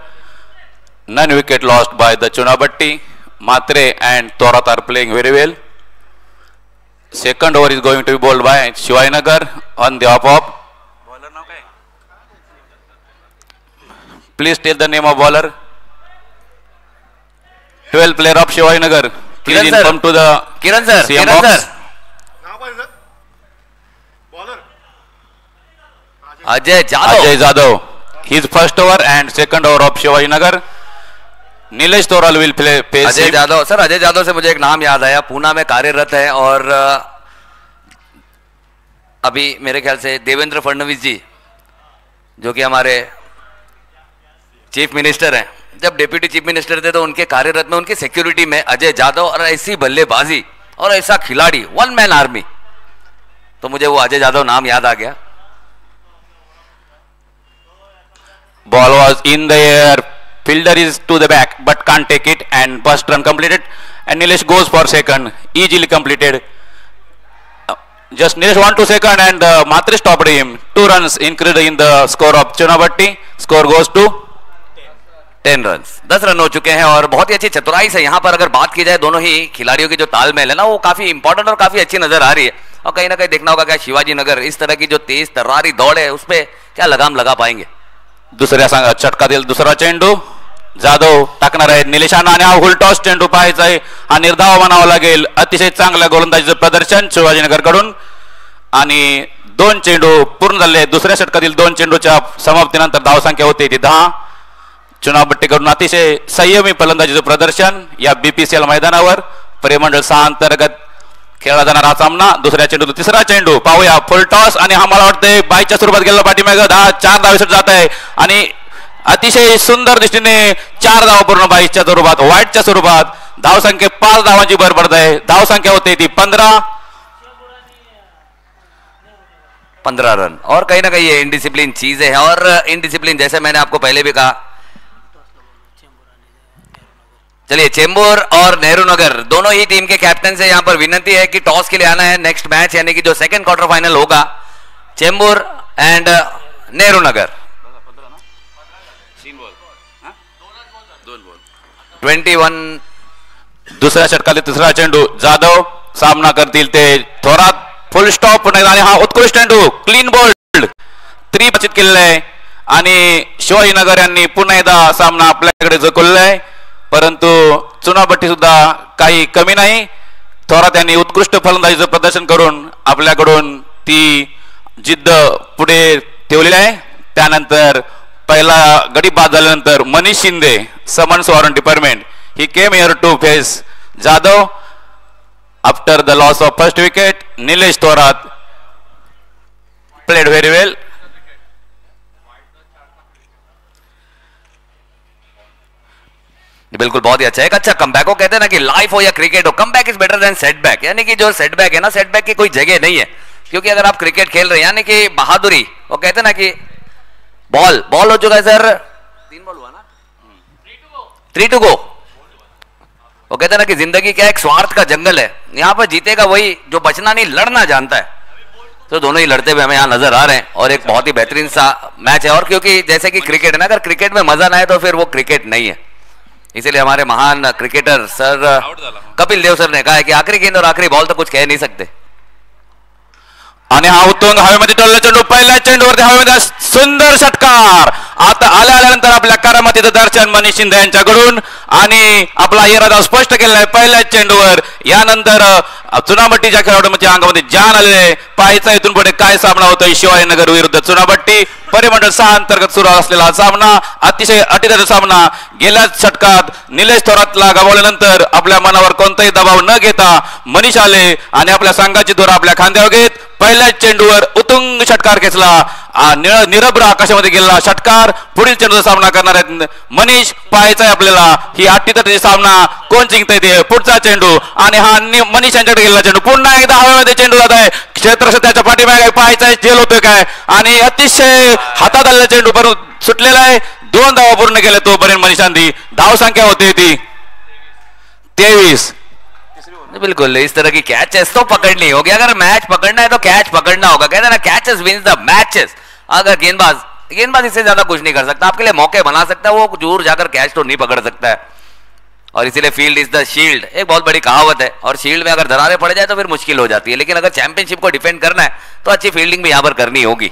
None wicket lost by the Chunavatti. Mhatre and Thorat are playing very well. Second over is going to be bowled by Shivajinagar on the hop. Please tell the name of bowler. 12 player of Shivajinagar. Please Kiran sir. inform to the Kiran sir. CM Kiran box. sir. Ajay Jadhav. Ajay Jadhav. His first over and second over of Shivajinagar. Nilesh Toral will play pace. Ajay Jadhav sir, Ajay Jadhav से मुझे एक नाम याद आया, पूना में कार्यरत है, और अभी मेरे ख्याल से देवेंद्र फडणवीस जी जो कि हमारे चीफ मिनिस्टर हैं, जब डेप्यूटी चीफ मिनिस्टर थे तो उनके कार्यरत में उनकी सिक्योरिटी में अजय जादव, और ऐसी बल्लेबाजी और ऐसा खिलाड़ी, 1 मैन आर्मी, तो मुझे वो अजय जादव नाम याद आ गया. Ball was in the air. Fielder is to the back but can't take it, and first run completed, and Nilesh goes for second, easily completed. Just Nilesh 1 to second, and Mhatre stopped him. 2 runs increased in the score of Chunavatti. Score goes to 10 run. 10 run हो चुके हैं, और बहुत ही अच्छी चतुराई से यहाँ पर अगर बात की जाए दोनों ही खिलाड़ियों की जो तालमेल है ना, वो काफी इंपॉर्टेंट और काफी अच्छी नजर आ रही है. और कहीं ना कहीं देखना होगा क्या शिवाजी नगर इस तरह की जो तेज तर्रारी दौड़ है उस पर क्या लगाम लगा पाएंगे. दुसऱ्या चटका दिल. दुसरा चेंडू जाधव टाकणार आहे निलेशांना, आणि हा हुलटॉस चेंडू पाहायचा आहे. हा निर्धाव म्हणावा लागेल. अतिशय चांगल्या गोलंदाजीचं प्रदर्शन शिवाजीनगर कडून, आणि 2 चेंडू पूर्ण झाले. दुसऱ्या षटकातील 2 चेंडूच्या समाप्तीनंतर धावसंख्या होते ती 10. चुनाभट्टीकडून अतिशय संयमी फलंदाजीचं प्रदर्शन या बीपीसीएल मैदानावर. परिमंडळ 6 अंतर्गत खेळला जाणार हा सामना. दुसऱ्या चेंडू तिसरा चेंडू पाहूया. फुल टॉस, आणि हा मला वाटतंय बाईच्या स्वरूपात गेला पाठीमागे. 4 धावेसाठी जात आहे, आणि अतिशय सुंदर दृष्टीने 4 धावा पूर्ण बाईच्या स्वरूपात, वाईटच्या स्वरूपात. धावसंख्ये 5 धावांची भर पडत आहे. धावसंख्या होते ती 15 रन. और कहीं ना कहीं ये इनडिसिप्लिन चीजें हैं, और इनडिसिप्लिन जैसे मैंने आपको पहले भी कहा. चलिए, चेंबूर और नेहरू नगर दोनों ही टीम के कैप्टन से यहां पर विनती है कि टॉस के लिए आना है. नेक्स्ट मैच यानी कि जो सेकंड क्वार्टर फाइनल होगा, चेंबूर एंड नेहरू नगर. 21. दुसऱ्या षटकातील तिसरा चेंडू जाधव सामना करतील ते थोरात. फुल स्टॉप, आणि हा उत्कृष्ट चेंडू क्लीन बोल्ड 3 बचित केलेला आहे, आणि शिवाजीनगर यांनी पुन्हा एकदा सामना आपल्याकडे झुकवलेला आहे. परंतु चुनाभट्टी सुद्धा काही कमी नाही. थोरात यांनी उत्कृष्ट फलंदाजीचं प्रदर्शन करून आपल्याकडून ती जिद्द पुढे ठेवलेली आहे. त्यानंतर पहिला गडी बाद झाल्यानंतर Manish Shinde, summons warrant department, he came here to face Jadhav after the loss of first wicket. Nilesh Thorat played very well. बिल्कुल बहुत ही अच्छा है, एक अच्छा कमबैक। वो कहते हैं ना कि लाइफ हो या क्रिकेट हो, comeback is better than setback. यानी कि जो सेटबैक है ना, सेटबैक की कोई जगह नहीं है, क्योंकि अगर आप क्रिकेट खेल रहे हैं यानी कि बहादुरी, वो कहते हैं ना कि बॉल हो चुका है सर, 3 बॉल हुआ ना, 3 to go। वो कहते हैं ना कि जिंदगी क्या एक स्वार्थ का जंगल है, यहाँ पर जीतेगा वही जो बचना नहीं, लड़ना जानता है। तो दोनों ही लड़ते हुए हमें यहाँ नजर आ रहे हैं और एक बहुत ही बेहतरीन सा मैच है। और क्योंकि जैसे कि क्रिकेट है ना, अगर क्रिकेट में मजा ना आए तो फिर वो क्रिकेट नहीं है। इसीलिए हमारे महान cricketer sir Kapil Dev sir ने कहा है कि आखिरी गेंद और आखिरी बॉल तो कुछ कह नहीं सकते। आणि हा उत्तुंग हवेमध्ये टोलला चेंडू, पहिल्या चेंडूवरती हवेमध्ये सुंदर षटकार। आता आल्यानंतर आपल्या करामतीचं दर्शन मनीष शिंदे यांच्याकडून आणि आपला इरादा स्पष्ट केलेला आहे पहिल्या चेंडूवर। यानंतर चुनाभट्टीच्या खेळाडूंच्या अंगामध्ये जान आलेले, पाहायचा इथून पुढे काय सामना होतोय शिवाजीनगर विरुद्ध चुनाभट्टी। परिमंडळ 6 अंतर्गत सुरू असलेला हा सामना अतिशय अटीतटीचा सामना। गेल्याच षटकात निलेश थोरातला गमावल्यानंतर आपल्या मनावर कोणताही दबाव न घेता मनीष आले आणि आपल्या संघाची धोर आपल्या खांद्यावर घेत पहिल्याच चेंडूवर उत्तुंग षटकार खेचला। निरभ्र आकाशामध्ये गेलेला षटकार। पुढील चेंडूचा सामना करणार आहेत मनीष। पाहायचा आहे आपल्याला ही अटीतटीचा सामना कोण जिंकतंय ते। पुढचा चेंडू आणि हा मनीष यांच्याकडे गेलेला चेंडू, पुन्हा एकदा हवेमध्ये चेंडू जात आहे, क्षेत्र त्याच्या पाठीमागे पाहायचा आहे जेल होतोय काय, आणि अतिशय हातात आलेला चेंडू पण सुटलेला आहे। 2 धावा पूर्ण केले तोपर्यंत मनीषांनी। धाव संख्या होती ती 23। बिल्कुल इस तरह की कैचेस तो पकड़नी होगी। अगर मैच पकड़ना है तो कैच पकड़ना होगा। कहते हैं ना कैचेस विंस द मैचेस। अगर गेंदबाज इससे ज्यादा कुछ नहीं कर सकता, आपके लिए मौके बना सकता है, वो दूर जाकर कैच तो नहीं पकड़ सकता है। और इसीलिए फील्ड इज द शील्ड, एक बहुत बड़ी कहावत है। और शील्ड में अगर दरारें पड़ जाए तो फिर मुश्किल हो जाती है, लेकिन अगर चैंपियनशिप को डिफेंड करना है तो अच्छी फील्डिंग भी यहां पर करनी होगी।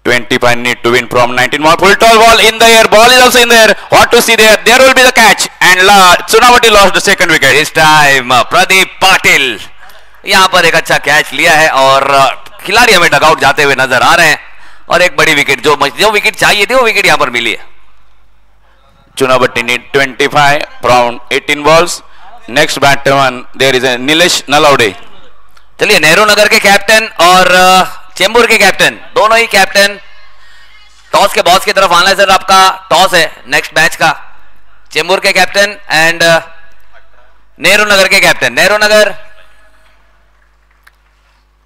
25 need to win from 19 more. Full tall ball in the air. Ball is also in the air. What to see there? There will be the catch. And Chunavati lost the second wicket. Is time Pradeep Patil यहां पर एक अच्छा catch लिया है और खिलाड़ी हमें dugout जाते हुए नजर आ रहे हैं। और एक बड़ी विकेट, जो विकेट चाहिए थी वो विकेट यहां पर मिली है। Chunavati need 25 from 18 balls. Next batsman there is a Nilesh Nalaude. चलिए नेहरू नगर के कैप्टन और चेंबूर के कैप्टन, दोनों ही कैप्टन टॉस के बॉस की तरफ आना है। सर आपका टॉस है नेक्स्ट मैच का। चेंबूर के कैप्टन एंड नेहरू नगर के कैप्टन। नेहरू नगर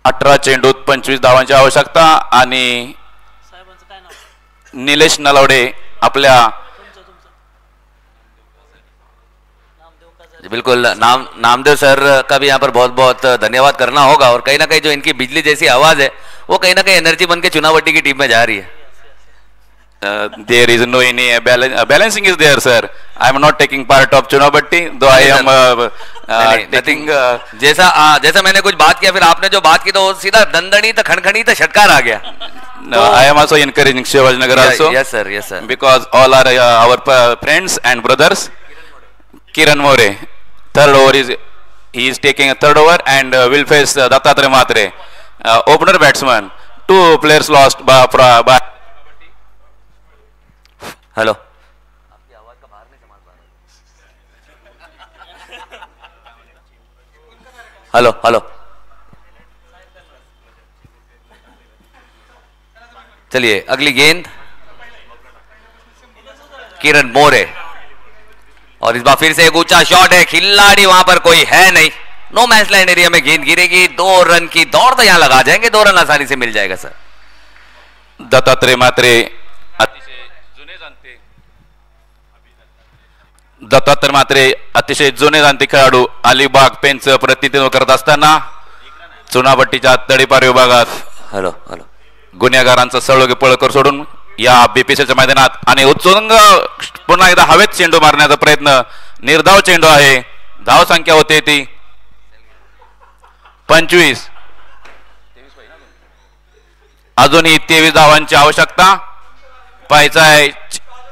18 चेंडूत 25 धावांची आवश्यकता आणि निलेश नलवडे आपल्या बिल्कुल नामदेव सर का भी यहाँ पर बहुत बहुत धन्यवाद करना होगा। और कहीं ना कहीं जो इनकी बिजली जैसी आवाज है वो कहीं ना कहीं एनर्जी बन के चुनावटी की टीम में जा रही है। There is no any balancing is there, sir. I am not taking part of Chunavati, though I am taking. जैसा मैंने कुछ बात किया, फिर आपने जो बात की तो सीधा दंदनी तो खनखनी तो षटकार आ गया। No, I am also encouraging Shivajinagar also. Yes sir, yes sir. Because all are our friends and brothers. Kiran More, third over he is taking a third over and will face Dattatreya Mhatre, opener batsman. 2 players lost by hello, hello hello, चलिए अगली गेंद किरण मोरे और इस बार फिर से एक ऊंचा shot है। खिलाड़ी वहां पर कोई है नहीं, नो मैच लैंड एरिया में गेंद गिरेगी। 2 रन की दौड़ तो यहां लगा जाएंगे, 2 रन आसानी से मिल जाएगा सर। दत्तात्रेय म्हात्रे अतिशय जुने जाणते खेळाडू अलिबाग पेनचं प्रतिनिधित्व करत असताना चुनाभट्टीच्या तडीपार विभागात हॅलो हॅलो गुन्हेगारांचा सळोगे पळकर सोडून या बीपीसीच्या मैदानात आणि उत्तुंग पुन्हा एकदा हवेत चेंडू मारण्याचा प्रयत्न, निर्धाव चेंडू आहे। धाव संख्या होते ती 25, अजूनही 23 धावांची आवश्यकता। पाहायचा आहे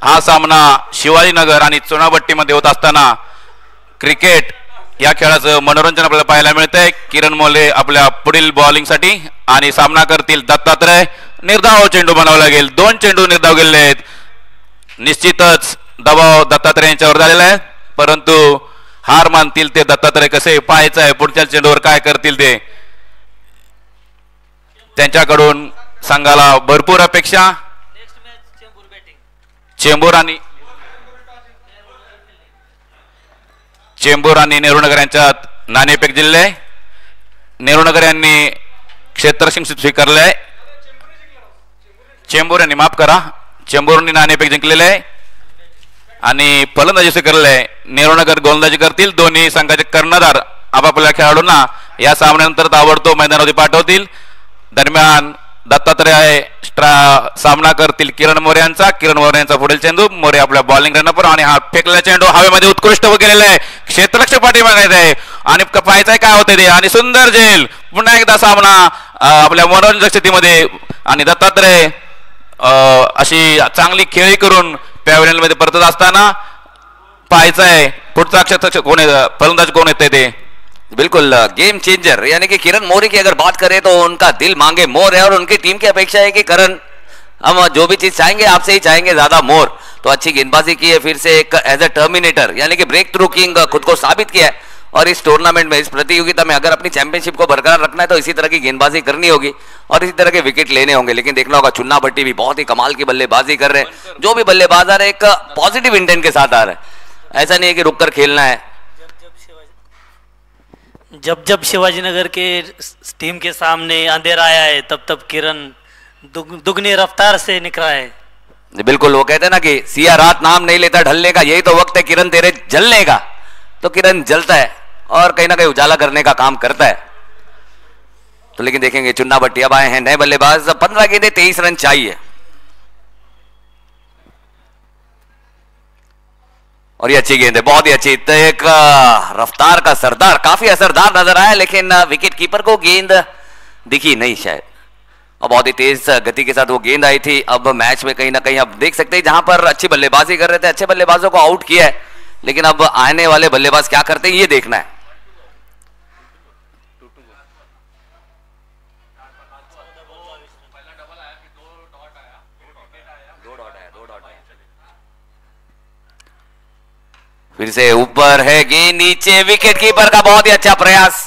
हा सामना शिवाजीनगर आणि चुनाभट्टीमध्ये होत असताना क्रिकेट या खेळाचं मनोरंजन आपल्याला पाहायला मिळतंय। किरण मोले आपल्या पुढील बॉलिंगसाठी आणि सामना करतील दत्तात्रय। निर्धाव चेंडू बनावा लागेल, 2 चेंडू निर्धाव गेलेले आहेत। निश्चितच दबाव दत्तात्रय यांच्यावर झालेला आहे, परंतु हार मानतील ते दत्तात्रय कसे पाहायचं आहे पुढच्या चेंडूवर काय करतील ते। त्यांच्याकडून संघाला भरपूर अपेक्षा। चेंबूर आणि चेंबूर आणि नेहरूनगर यांच्यात नाणेफेक जिल्हे. नेहरूनगर यांनी क्षेत्ररक्षण स्वीकारलंय. चेंबूर यांनी माफ करा, चेंबूरनी नाणेफेक जिंकलेले आहे आणि फलंदाजी स्वीकारले आहे. नेहरूनगर गोलंदाजी करतील. दोन्ही संघाचे कर्णधार आपापल्या खेळाडूंना या सामन्यानंतर ताबडतोब मैदानावरती पाठवतील. दरम्यान दत्तात्रय सामना करतील किरण मोरे यांचा. किरण मोरे यांचा पुढील चेंडू. मोरे आपल्या बॉलिंग रनअपर आणि हा फेकलेला चेंडू हवेमध्ये उत्कृष्ट गेलेला आहे. क्षेत्ररक्षक पाठीमागे आहे आणि पाहायचंय काय होते ते. आणि सुंदर झेल. पुन्हा एकदा सामना आपल्या मनोरंजक स्थितीमध्ये आणि दत्तात्रय अशी चांगली खेळी करून पॅव्हलियन मध्ये परतत असताना पाहायचंय पुढचा क्षेत्ररक्षक कोण आहे, फलंदाज कोण येते ते. बिल्कुल गेम चेंजर यानी कि किरण मोरे की अगर बात करें तो उनका दिल मांगे मोर है और उनकी टीम की अपेक्षा है कि करण हम जो भी चीज चाहेंगे आपसे ही चाहेंगे ज्यादा मोर. तो अच्छी गेंदबाजी की है, फिर से एक एज ए टर्मिनेटर यानी कि ब्रेक थ्रू किंग खुद को साबित किया है. और इस टूर्नामेंट में, इस प्रतियोगिता में अगर अपनी चैंपियनशिप को बरकरार रखना है तो इसी तरह की गेंदबाजी करनी होगी और इसी तरह के विकेट लेने होंगे. लेकिन देखना होगा चुन्ना भट्टी भी बहुत ही कमाल की बल्लेबाजी कर रहे हैं. जो भी बल्लेबाज आ रहे हैं एक पॉजिटिव इंटेंट के साथ आ रहे हैं. ऐसा नहीं है कि रुककर खेलना है. जब जब शिवाजीनगर के टीम के सामने अंधेरा आया है तब तब किरण दुगनी रफ्तार से निकला है. बिल्कुल, वो कहते हैं ना कि सिया रात नाम नहीं लेता ढलने का. यही तो वक्त है किरण तेरे जलने का. तो किरण जलता है और कहीं ना कहीं उजाला करने का काम करता है. तो लेकिन देखेंगे चुन्ना भट्टी अब आए हैं नए बल्लेबाज. 15 गेंदे 23 रन चाहिए और ये अच्छी गेंद है, बहुत ही अच्छी. तो एक रफ्तार का सरदार काफी असरदार नजर आया लेकिन विकेट कीपर को गेंद दिखी नहीं शायद. और बहुत ही तेज गति के साथ वो गेंद आई थी. अब मैच में कहीं ना कहीं अब देख सकते हैं जहां पर अच्छी बल्लेबाजी कर रहे थे, अच्छे बल्लेबाजों को आउट किया है. लेकिन अब आने वाले बल्लेबाज क्या करते हैं ये देखना है. फिर से ऊपर है गेंद नीचे. विकेट कीपर का बहुत ही अच्छा प्रयास.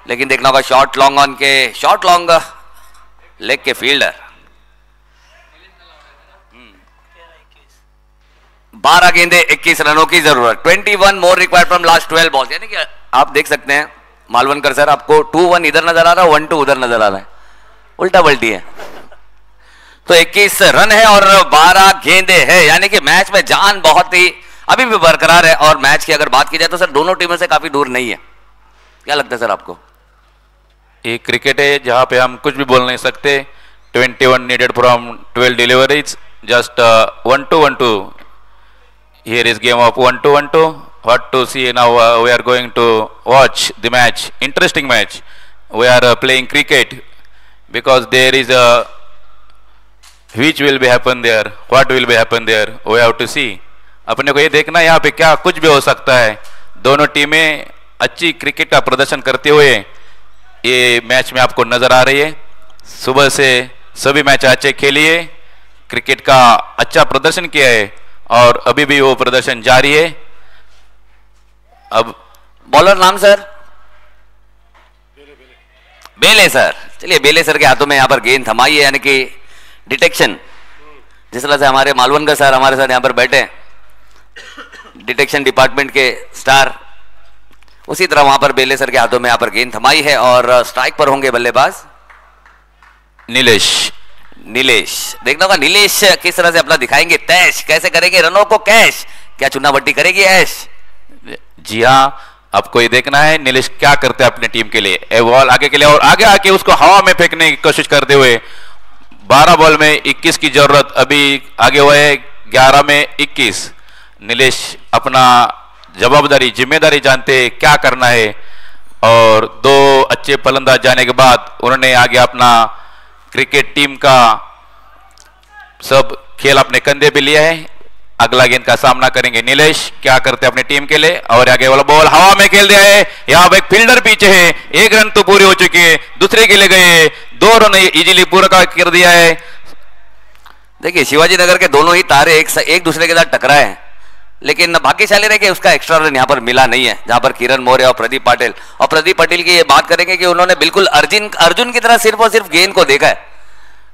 लेकिन देखना होगा short long on K, short long leg K fielder. 12 गेंदे 21 रनों की जरूरत. 21 more required from last 12 balls. यानी कि आप देख सकते हैं मालवनकर सर, आपको 2-1 इधर नजर आ रहा है, 1-2 उधर नजर आ रहा है, उल्टा पलटी है. तो 21 रन है और 12 गेंदे है. यानी कि मैच में जान बहुत ही अभी भी बरकरार है. और मैच की अगर बात की जाए तो सर दोनों टीमों से काफी दूर नहीं है. क्या लगता है सर आपको? ये क्रिकेट है जहां पे हम कुछ भी बोल नहीं सकते. 21 needed from 12 deliveries. Just 1-2. Here is game of 1-2. What to see now? We are going to watch the match. Interesting match. We are playing cricket because there is a which will be happen there. What will be happen there? We have to see. अपने को ये देखना यहाँ पे क्या कुछ भी हो सकता है. दोनों टीमें अच्छी क्रिकेट का प्रदर्शन करते हुए ये मैच में आपको नजर आ रही है. सुबह से सभी मैच अच्छे खेलिए, क्रिकेट का अच्छा प्रदर्शन किया है और अभी भी वो प्रदर्शन जारी है. अब बॉलर नाम सर? बेले सर. चलिए बेले सर के हाथों में यहाँ पर गेंद थमाई है. यानी कि डिटेक्शन, जिस तरह से हमारे मालवनकर सर हमारे साथ यहाँ पर बैठे, डिटेक्शन डिपार्टमेंट के स्टार, उसी तरह वहां पर बेले सर के हाथों में यहाँ पर गेंद थमाई है. और स्ट्राइक पर होंगे बल्लेबाज नीलेश. देखना होगा नीलेश किस तरह से अपना दिखाएंगे तैश, कैसे करेंगे रनों को कैश. क्या चुन्ना भट्टी करेगी ऐश? जी हाँ, आपको ये देखना है नीलेश क्या करते हैं अपने टीम के लिए. ए बॉल आगे के लिए और आगे आके उसको हवा में फेंकने की कोशिश करते हुए 12 बॉल में 21 की जरूरत. अभी आगे हुए 11 में 21. नीलेश अपना जवाबदारी जिम्मेदारी जानते क्या करना है और 2 अच्छे फलंदाज जाने के बाद उन्होंने आगे अपना क्रिकेट टीम का सब खेल अपने कंधे पे लिया है. अगला गेंद का सामना करेंगे नीलेश. क्या करते हैं अपनी टीम के लिए. और आगे वाला बॉल हवा में खेल दिया है. यहाँ पर एक फील्डर पीछे है. 1 रन तो पूरी हो चुकी है, दूसरे के लिए गए 2 रन इजीली पूरा कर दिया है. देखिए शिवाजीनगर के दोनों ही तारे एक दूसरे के साथ टकराए हैं, लेकिन भाग्यशाली रहे कि उसका एक्स्ट्रा रन यहाँ पर मिला नहीं है. जहां पर किरण मोरे और प्रदीप पाटिल, और प्रदीप पाटिल की ये बात करेंगे कि उन्होंने बिल्कुल अर्जुन की तरह सिर्फ और सिर्फ गेंद को देखा है,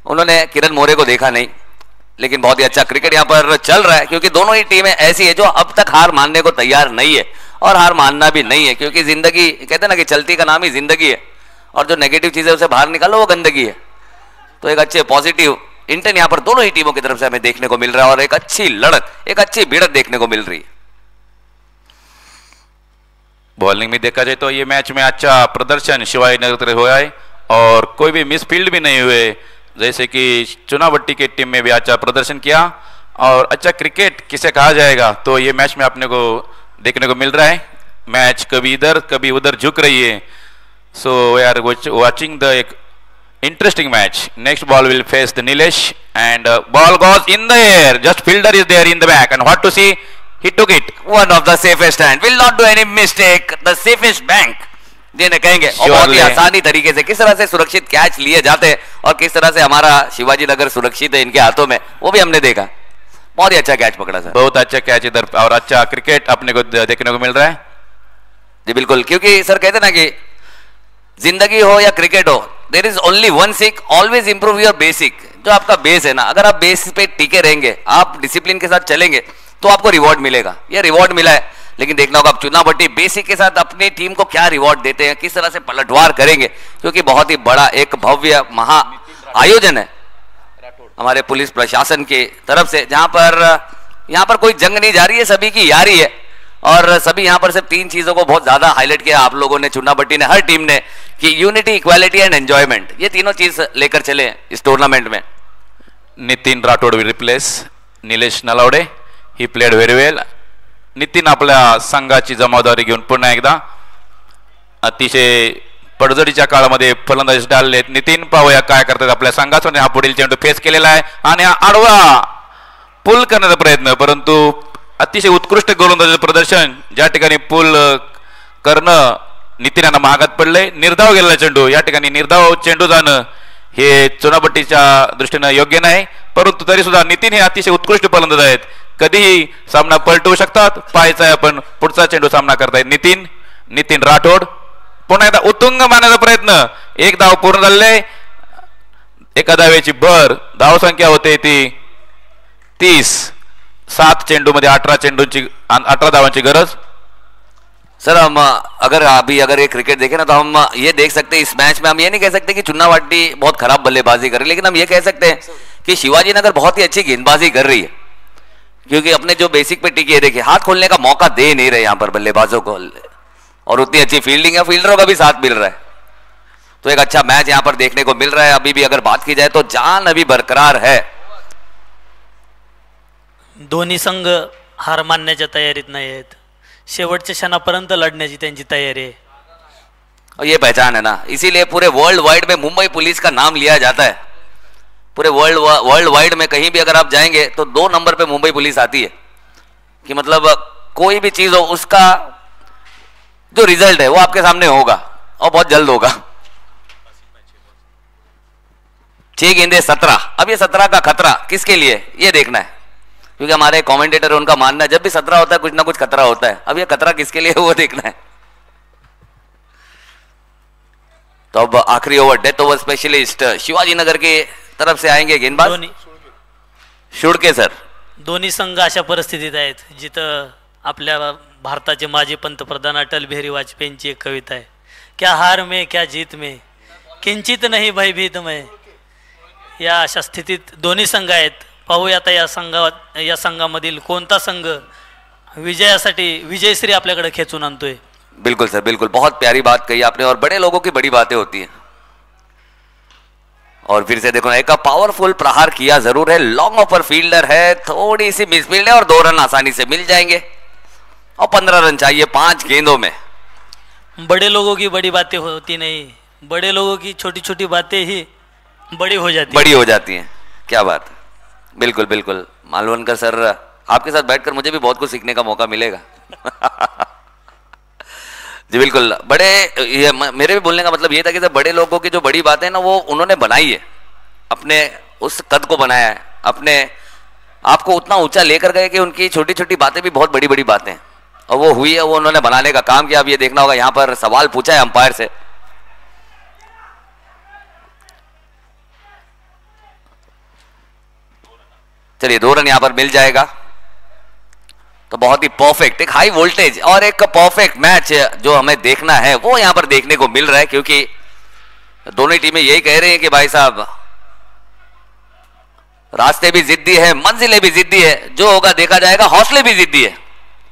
उन्होंने किरण मोरे को देखा नहीं. लेकिन बहुत ही अच्छा क्रिकेट यहाँ पर चल रहा है, क्योंकि दोनों ही टीमें ऐसी है जो अब तक हार मानने को तैयार नहीं है और हार मानना भी नहीं है, क्योंकि जिंदगी कहते हैं ना कि चलती का नाम ही जिंदगी है, और जो नेगेटिव चीजें उसे बाहर निकालो वो गंदगी है। तो एक अच्छे पॉजिटिव इंटेंट यहाँ पर दोनों ही टीमों की तरफ से हमें देखने को मिल रहा है और एक अच्छी लड़त, एक अच्छी भिड़त देखने को मिल रही है। बॉलिंग में देखा जाए तो ये मैच में अच्छा प्रदर्शन शिवाजी नगर हुआ है और कोई भी मिसफील्ड भी नहीं हुए, जैसे कि चुनावट्टी की टीम में भी अच्छा प्रदर्शन किया और अच्छा क्रिकेट किसे कहा जाएगा तो ये मैच में अपने को देखने को मिल रहा है। मैच कभी इधर कभी उधर झुक रही है, so we are watching the एक interesting match. Next ball will face the Nilesh and ball goes in the air. Just fielder is there in the back and what to see? He took it. One of the safest and will not do any mistake. The safest bank जिन्हें कहेंगे और बहुत ही आसानी तरीके से किस तरह से सुरक्षित catch लिए जाते हैं और किस तरह से हमारा शिवाजी नगर सुरक्षित है इनके हाथों में, वो भी हमने देखा। बहुत ही अच्छा कैच पकड़ा सर, बहुत अच्छा कैच इधर और अच्छा क्रिकेट अपने को देखने को मिल रहा है। जी बिल्कुल, क्योंकि सर कहते ना कि जिंदगी हो या क्रिकेट हो, there is only one seek, always improve your basic. जो आपका बेस है ना, अगर आप बेस पे टिके रहेंगे, आप डिसिप्लिन के साथ चलेंगे तो आपको रिवॉर्ड मिलेगा। ये रिवॉर्ड मिला है, लेकिन देखना होगा आप चुनावट्टी बेसिक के साथ अपनी टीम को क्या रिवॉर्ड देते हैं, किस तरह से पलटवार करेंगे, क्योंकि बहुत ही बड़ा एक भव्य महा आयोजन है हमारे पुलिस प्रशासन की तरफ से, जहां पर यहाँ पर कोई जंग नहीं जा रही है, सभी की यारी है। और सभी यहाँ पर सिर्फ तीन चीजों को बहुत ज्यादा हाईलाइट किया आप लोगों ने, चुनावट्टी ने, हर टीम ने, कि यूनिटी, इक्वालिटी एंड एंजॉयमेंट, ये तीनों चीज लेकर चले इस टूर्नामेंट में। Nitin Rathod will replace Nilesh Nalawade. He played very well. Nitin आपल्या संघाची जबाबदारी घेऊन पुन्हा एकदा अतिशय पडझडीच्या काळामध्ये फलंदाजी डाललेत. नितीन पाहूया काय करतात आपल्या संघाचा. हा पुढील चेंडू फेस केलेला आहे आणि हा आडवा पुल करण्याचा प्रयत्न, परंतु अतिशय उत्कृष्ट गोलंदाजीचं प्रदर्शन ज्या ठिकाणी पुल करणं नितीनांना महागात पडले. निर्धाव गेलेला चेंडू, या ठिकाणी निर्धाव चेंडू जाणं हे चुनावट्टीच्या दृष्टीने योग्य नाही, परंतु तरी सुद्धा नितीन हे अतिशय उत्कृष्ट फलंदाज आहेत. कधीही सामना पलटवू शकतात. पाहायचा आपण पुढचा चेंडू सामना करतायत नितीन राठोड. पुन्हा एकदा उत्तुंग मारण्याचा प्रयत्न. एक धाव पूर्ण झाले. एका धावेची भर. धाव संख्या होते ती 30. 7 चेंडू मध्ये 18 धावांची गरज. सर हम अगर ये क्रिकेट देखें ना, तो हम ये देख सकते हैं इस मैच में, हम ये नहीं कह सकते कि चुनावट्टी बहुत खराब बल्लेबाजी कर रही है, लेकिन हम ये कह सकते हैं कि शिवाजी नगर बहुत ही अच्छी गेंदबाजी कर रही है, क्योंकि अपने जो बेसिक पे टिकी है, देखिए हाथ खोलने का मौका दे नहीं रहे यहाँ पर बल्लेबाजों को, और उतनी अच्छी फील्डिंग है, फील्डरों का भी साथ मिल रहा है। तो एक अच्छा मैच यहाँ पर देखने को मिल रहा है. अभी भी अगर बात की जाए तो जान अभी बरकरार है. दोन्ही संघ हार मानण्याच्या तयारीत नाही आहेत. शेवटच्या क्षणापर्यंत लढण्याची त्यांची तयारी आहे. और ये पहचान है ना, इसीलिए पूरे वर्ल्ड वाइड में मुंबई पुलिस का नाम लिया जाता है. पूरे वर्ल्ड वाइड में कहीं भी अगर आप जाएंगे तो 2 नंबर पे मुंबई पुलिस आती है, कि मतलब कोई भी चीज हो उसका जो रिजल्ट है वो आपके सामने होगा और बहुत जल्द होगा. 6 गेंदे 17. अब ये 17 का खतरा किसके लिए, ये देखना है, क्योंकि हमारे कमेंटेटर उनका मानना है जब भी 17 होता है कुछ ना कुछ खतरा होता है. अब ये खतरा किसके लिए है वो देखना है. तो अब आखिरी over, death over specialist Shivajinagar की तरफ से आएंगे गेंदबाज शुडके सर. दोन्ही संघ अशा परिस्थितीत आहेत जिथं आपल्या भारताचे माजी पंतप्रधान अटल बिहारी वाजपेयींची एक कविता आहे, क्या हार में क्या जीत में किंचित नाही भयभीत में. या अशा स्थितीत दोन्ही संघ आहेत. पाहूया आता या संघामधील कोणता संघ विजयासाठी विजयश्री आपल्याकडे खेचून आणतोय. बिल्कुल सर, बिल्कुल, बहुत प्यारी बात कही आपने, और बड़े लोगों की बड़ी बातें होती हैं. और फिर से देखो, एक पावरफुल प्रहार किया जरूर है, लॉन्ग ऑफर फील्डर है, थोड़ी सी मिसफील्ड है और 2 रन आसानी से मिल जाएंगे और 15 रन चाहिए 5 गेंदों में. बड़े लोगों की बड़ी बातें होती नहीं, बड़े लोगों की छोटी छोटी बातें ही बड़ी हो जाती हैं. क्या बात. बिल्कुल बिल्कुल मालवनकर सर, आपके साथ बैठकर मुझे भी बहुत कुछ सीखने का मौका मिलेगा. जी बिल्कुल. ये मेरे भी बोलने का मतलब ये था कि बड़े लोगों की जो बड़ी बातें ना वो उन्होंने बनाई है, अपने उस कद को बनाया है, अपने आप को उतना ऊंचा लेकर गए कि उनकी छोटी छोटी बातें भी बहुत बड़ी बड़ी बातें और वो हुई है, वो उन्होंने बनाने का काम किया. अब ये देखना होगा, यहाँ पर सवाल पूछा है अंपायर से. चलिए 2 रन यहां पर मिल जाएगा तो बहुत ही परफेक्ट, एक हाई वोल्टेज और एक परफेक्ट मैच जो हमें देखना है वो यहां पर देखने को मिल रहा है, क्योंकि दोनों ही टीमें यही कह रहे हैं कि भाई साहब रास्ते भी जिद्दी है, मंजिलें भी जिद्दी है, जो होगा देखा जाएगा, हौसले भी जिद्दी है।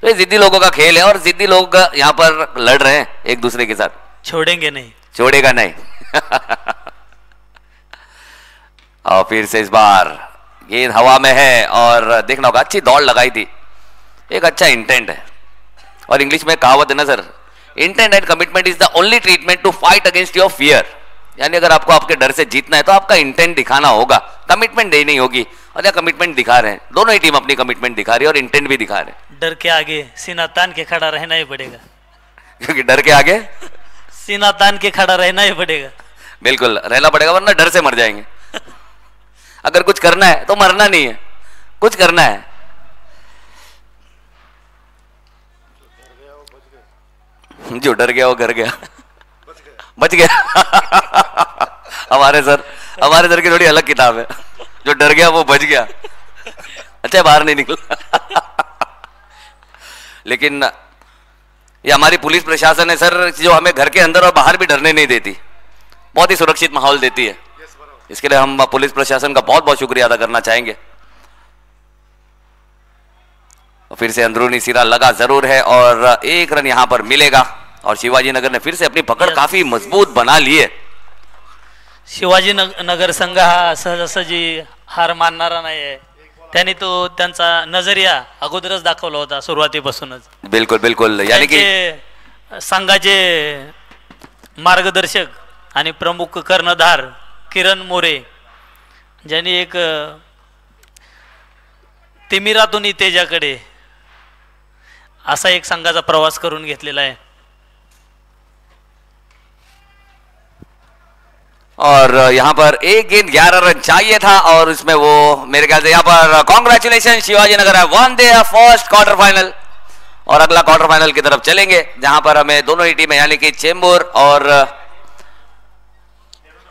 तो ये जिद्दी लोगों का खेल है और जिद्दी लोग यहां पर लड़ रहे हैं एक दूसरे के साथ, छोड़ेंगे नहीं, छोड़ेगा नहीं। और फिर से इस बार गेंद हवा में है और देखना होगा, अच्छी दौड़ लगाई थी, एक अच्छा इंटेंट है। और इंग्लिश में कहावत है ना sir, intent and commitment is the only treatment to fight against your fear. यानी अगर आपको आपके डर से जीतना है तो आपका इंटेंट दिखाना होगा, कमिटमेंट दे नहीं होगी। और या कमिटमेंट दिखा रहे हैं, दोनों ही टीम अपनी कमिटमेंट दिखा रही है और इंटेंट भी दिखा रहे हैं। डर के आगे सीना तान के खड़ा रहना ही पड़ेगा, क्योंकि डर के आगे सीना तान के खड़ा रहना ही पड़ेगा। बिल्कुल रहना पड़ेगा, वरना डर से मर जाएंगे। अगर कुछ करना है तो मरना नहीं है, कुछ करना है। जो डर गया वो घर गया, बच गया। हमारे सर की थोड़ी अलग किताब है, जो डर गया वो बच गया, अच्छा बाहर नहीं निकला। लेकिन ये हमारी पुलिस प्रशासन है सर, जो हमें घर के अंदर और बाहर भी डरने नहीं देती, बहुत ही सुरक्षित माहौल देती है। इसके लिए हम पुलिस प्रशासन का बहुत बहुत शुक्रिया अदा करना चाहेंगे। फिर से अंदरूनी सिरा लगा जरूर है और 1 रन यहां पर मिलेगा और शिवाजी नगर ने फिर से अपनी पकड़ काफी मजबूत बना ली है। शिवाजी नगर संघ हा सहजासहजी हार मानणारा नाही आहे, त्यांनी तो त्यांचा नजरिया अगोदरच दाखवला होता सुरुवातीपासूनच। बिल्कुल बिल्कुल, यानी कि संघाचे मार्गदर्शक आणि प्रमुख कर्णधार किरण मोरे ज्यांनी एक तिमिरातून तेजाकडे असा एक संघाचा प्रवास करून घेतलेला आहे। और यहां पर एक गेंद 11 रन चाहिए था और इसमें वो मेरे ख्याल से यहां पर कॉन्ग्रेचुलेशन शिवाजी नगर है वन दे फर्स्ट क्वार्टर फाइनल। और अगला क्वार्टर फाइनल की तरफ चलेंगे जहां पर हमें दोनों ही टीमें यानी कि चेंबूर और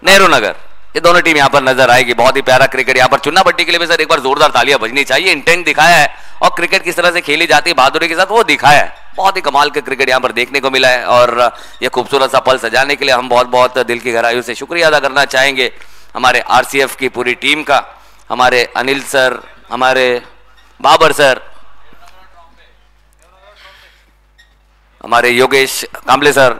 नेहरू नगर, ये दोनों टीम यहां पर नजर आएगी। बहुत ही प्यारा क्रिकेट यहां पर चुन्ना पट्टी के लिए भी सर एक बार जोरदार तालियां बजनी चाहिए। इंटेंट दिखाया है और क्रिकेट किस तरह से खेली जाती है बहादुरी के साथ वो दिखाया है। बहुत ही कमाल के क्रिकेट यहां पर देखने को मिला है और ये खूबसूरत सा पल सजाने के लिए हम बहुत बहुत दिल की गहराइयों से शुक्रिया अदा करना चाहेंगे हमारे आरसीएफ की पूरी टीम का, हमारे अनिल सर, हमारे बाबर सर, हमारे योगेश कांबले सर।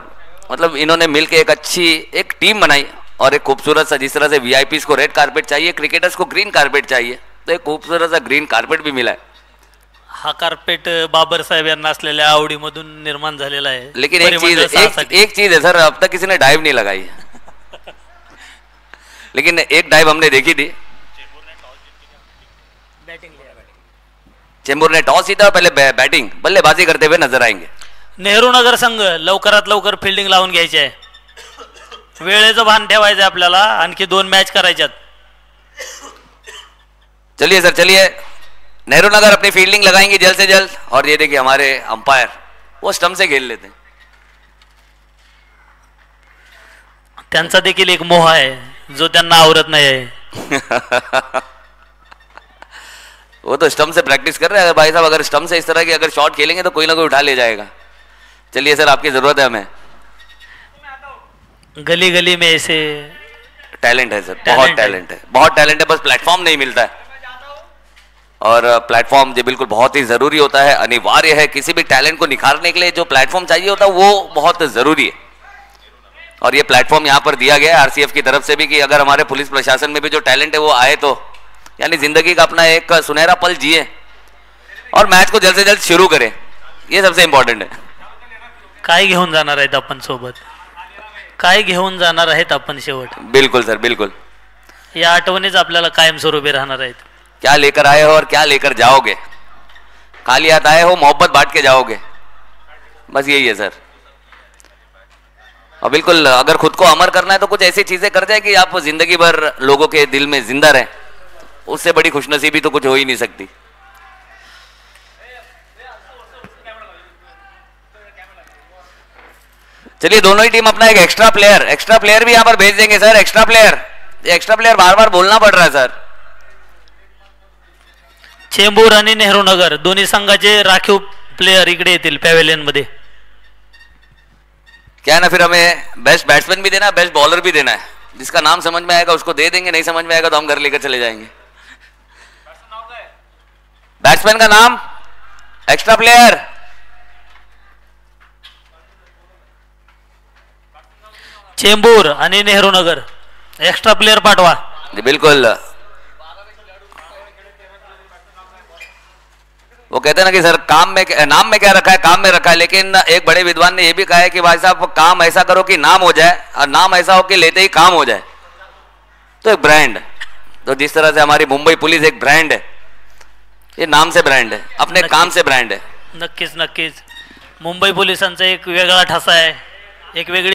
मतलब इन्होंने मिलकर एक अच्छी एक टीम बनाई और एक खूबसूरत सा, जिस तरह से वीआईपीज को रेड कारपेट चाहिए, क्रिकेटर्स को ग्रीन कारपेट चाहिए, तो एक खूबसूरत सा ग्रीन कारपेट भी मिला है। हा कार्पेट बाबर साहेब यांना असलेल्या आवडीमधून निर्माण झालेला आहे। लेकिन एक चीज है सर, अब तक किसी ने डाइव नहीं लगाई। लेकिन एक डाइव हमने देखी थी, चेंबूर ने टॉस जीता और पहले बैटिंग बल्लेबाजी करते हुए नजर आएंगे। नेहरू नगर संघ लवकरात लवकर फिल्डिंग लावून घ्यायची आहे, वेळेचं भान ठेवायचं आहे आपल्याला, आणखी 2 मॅच करायच्यात। चलिए सर चलिए, नेहरू नगर अपनी फील्डिंग लगाएंगे जल्द से जल्द। और ये देखिए हमारे अंपायर वो स्टंप से खेल लेते हैं, त्यांचा देखील एक मोह आहे जो त्यांना आवरत नाही आहे। वो तो स्टंप से प्रैक्टिस कर रहे हैं भाई साहब, अगर स्टंप से इस तरह की अगर शॉट खेलेंगे तो कोई ना कोई उठा ले जाएगा। चलिए सर आपकी जरूरत है हमें, गली गली में ऐसे टैलेंट है सर, बहुत टैलेंट है, बहुत टैलेंट है, बस प्लेटफॉर्म नहीं मिलता है। और प्लेटफॉर्म जो बिल्कुल बहुत ही जरूरी होता है, अनिवार्य है किसी भी टैलेंट को निखारने के लिए जो प्लेटफॉर्म चाहिए होता है वो बहुत जरूरी है। और ये प्लेटफॉर्म यहाँ पर दिया गया है आरसीएफ की तरफ से भी कि अगर हमारे पुलिस प्रशासन में भी जो टैलेंट है वो आए तो यानी जिंदगी का अपना एक सुनहरा पल जिए और मैच को जल्द से जल्द शुरू करें, ये सबसे इंपॉर्टेंट है। काय घेऊन जाणार आहेत आपण सोबत, काय घेऊन जाणार आहेत आपण शेवट? बिल्कुल सर बिल्कुल, या आठवणीच आपल्याला कायमस्वरूपी राहणार आहेत। क्या लेकर आए हो और क्या लेकर जाओगे, खाली हाथ आए हो मोहब्बत बांट के जाओगे, बस यही है सर। और बिल्कुल अगर खुद को अमर करना है तो कुछ ऐसी चीजें कर जाए कि आप जिंदगी भर लोगों के दिल में जिंदा रहें, उससे बड़ी खुशनसीबी तो कुछ हो ही नहीं सकती। चलिए दोनों ही टीम अपना एक एक्स्ट्रा प्लेयर भी यहां पर भेज देंगे सर। एक्स्ट्रा प्लेयर बार बार बोलना पड़ रहा है सर। चेंबूर आणि नेहरू नगर दोन्ही संघाचे राखीव प्लेयर इकडे येतील पॅव्हेलियन मध्ये. क्या है ना, फिर हमें बेस्ट बैट्समैन भी देना है, बेस्ट बॉलर भी देना है. जिसका नाम समझ में आएगा उसको दे देंगे, नहीं समझ में आएगा तो हम घर लेकर चले जाएंगे. बैट्समैन का नाम, एक्स्ट्रा प्लेयर. चेंबूर आणि नेहरू नगर एक्स्ट्रा प्लेयर पाठवा. जी बिल्कुल. वो कहते हैं ना कि सर काम में नाम में क्या रखा है, काम में रखा है, लेकिन एक बड़े विद्वान ने ये भी कहा है कि भाई साहब काम ऐसा करो कि नाम हो जाए, और नाम ऐसा हो कि लेते ही काम हो जाए. तो एक ब्रांड, तो जिस तरह से हमारी मुंबई पुलिस एक ब्रांड है, ये नाम से ब्रांड है, अपने काम से ब्रांड है. नक्कीच नक्कीच. मुंबई पोलिसांचा एक वेगळा ठसा आहे, एक वेगळी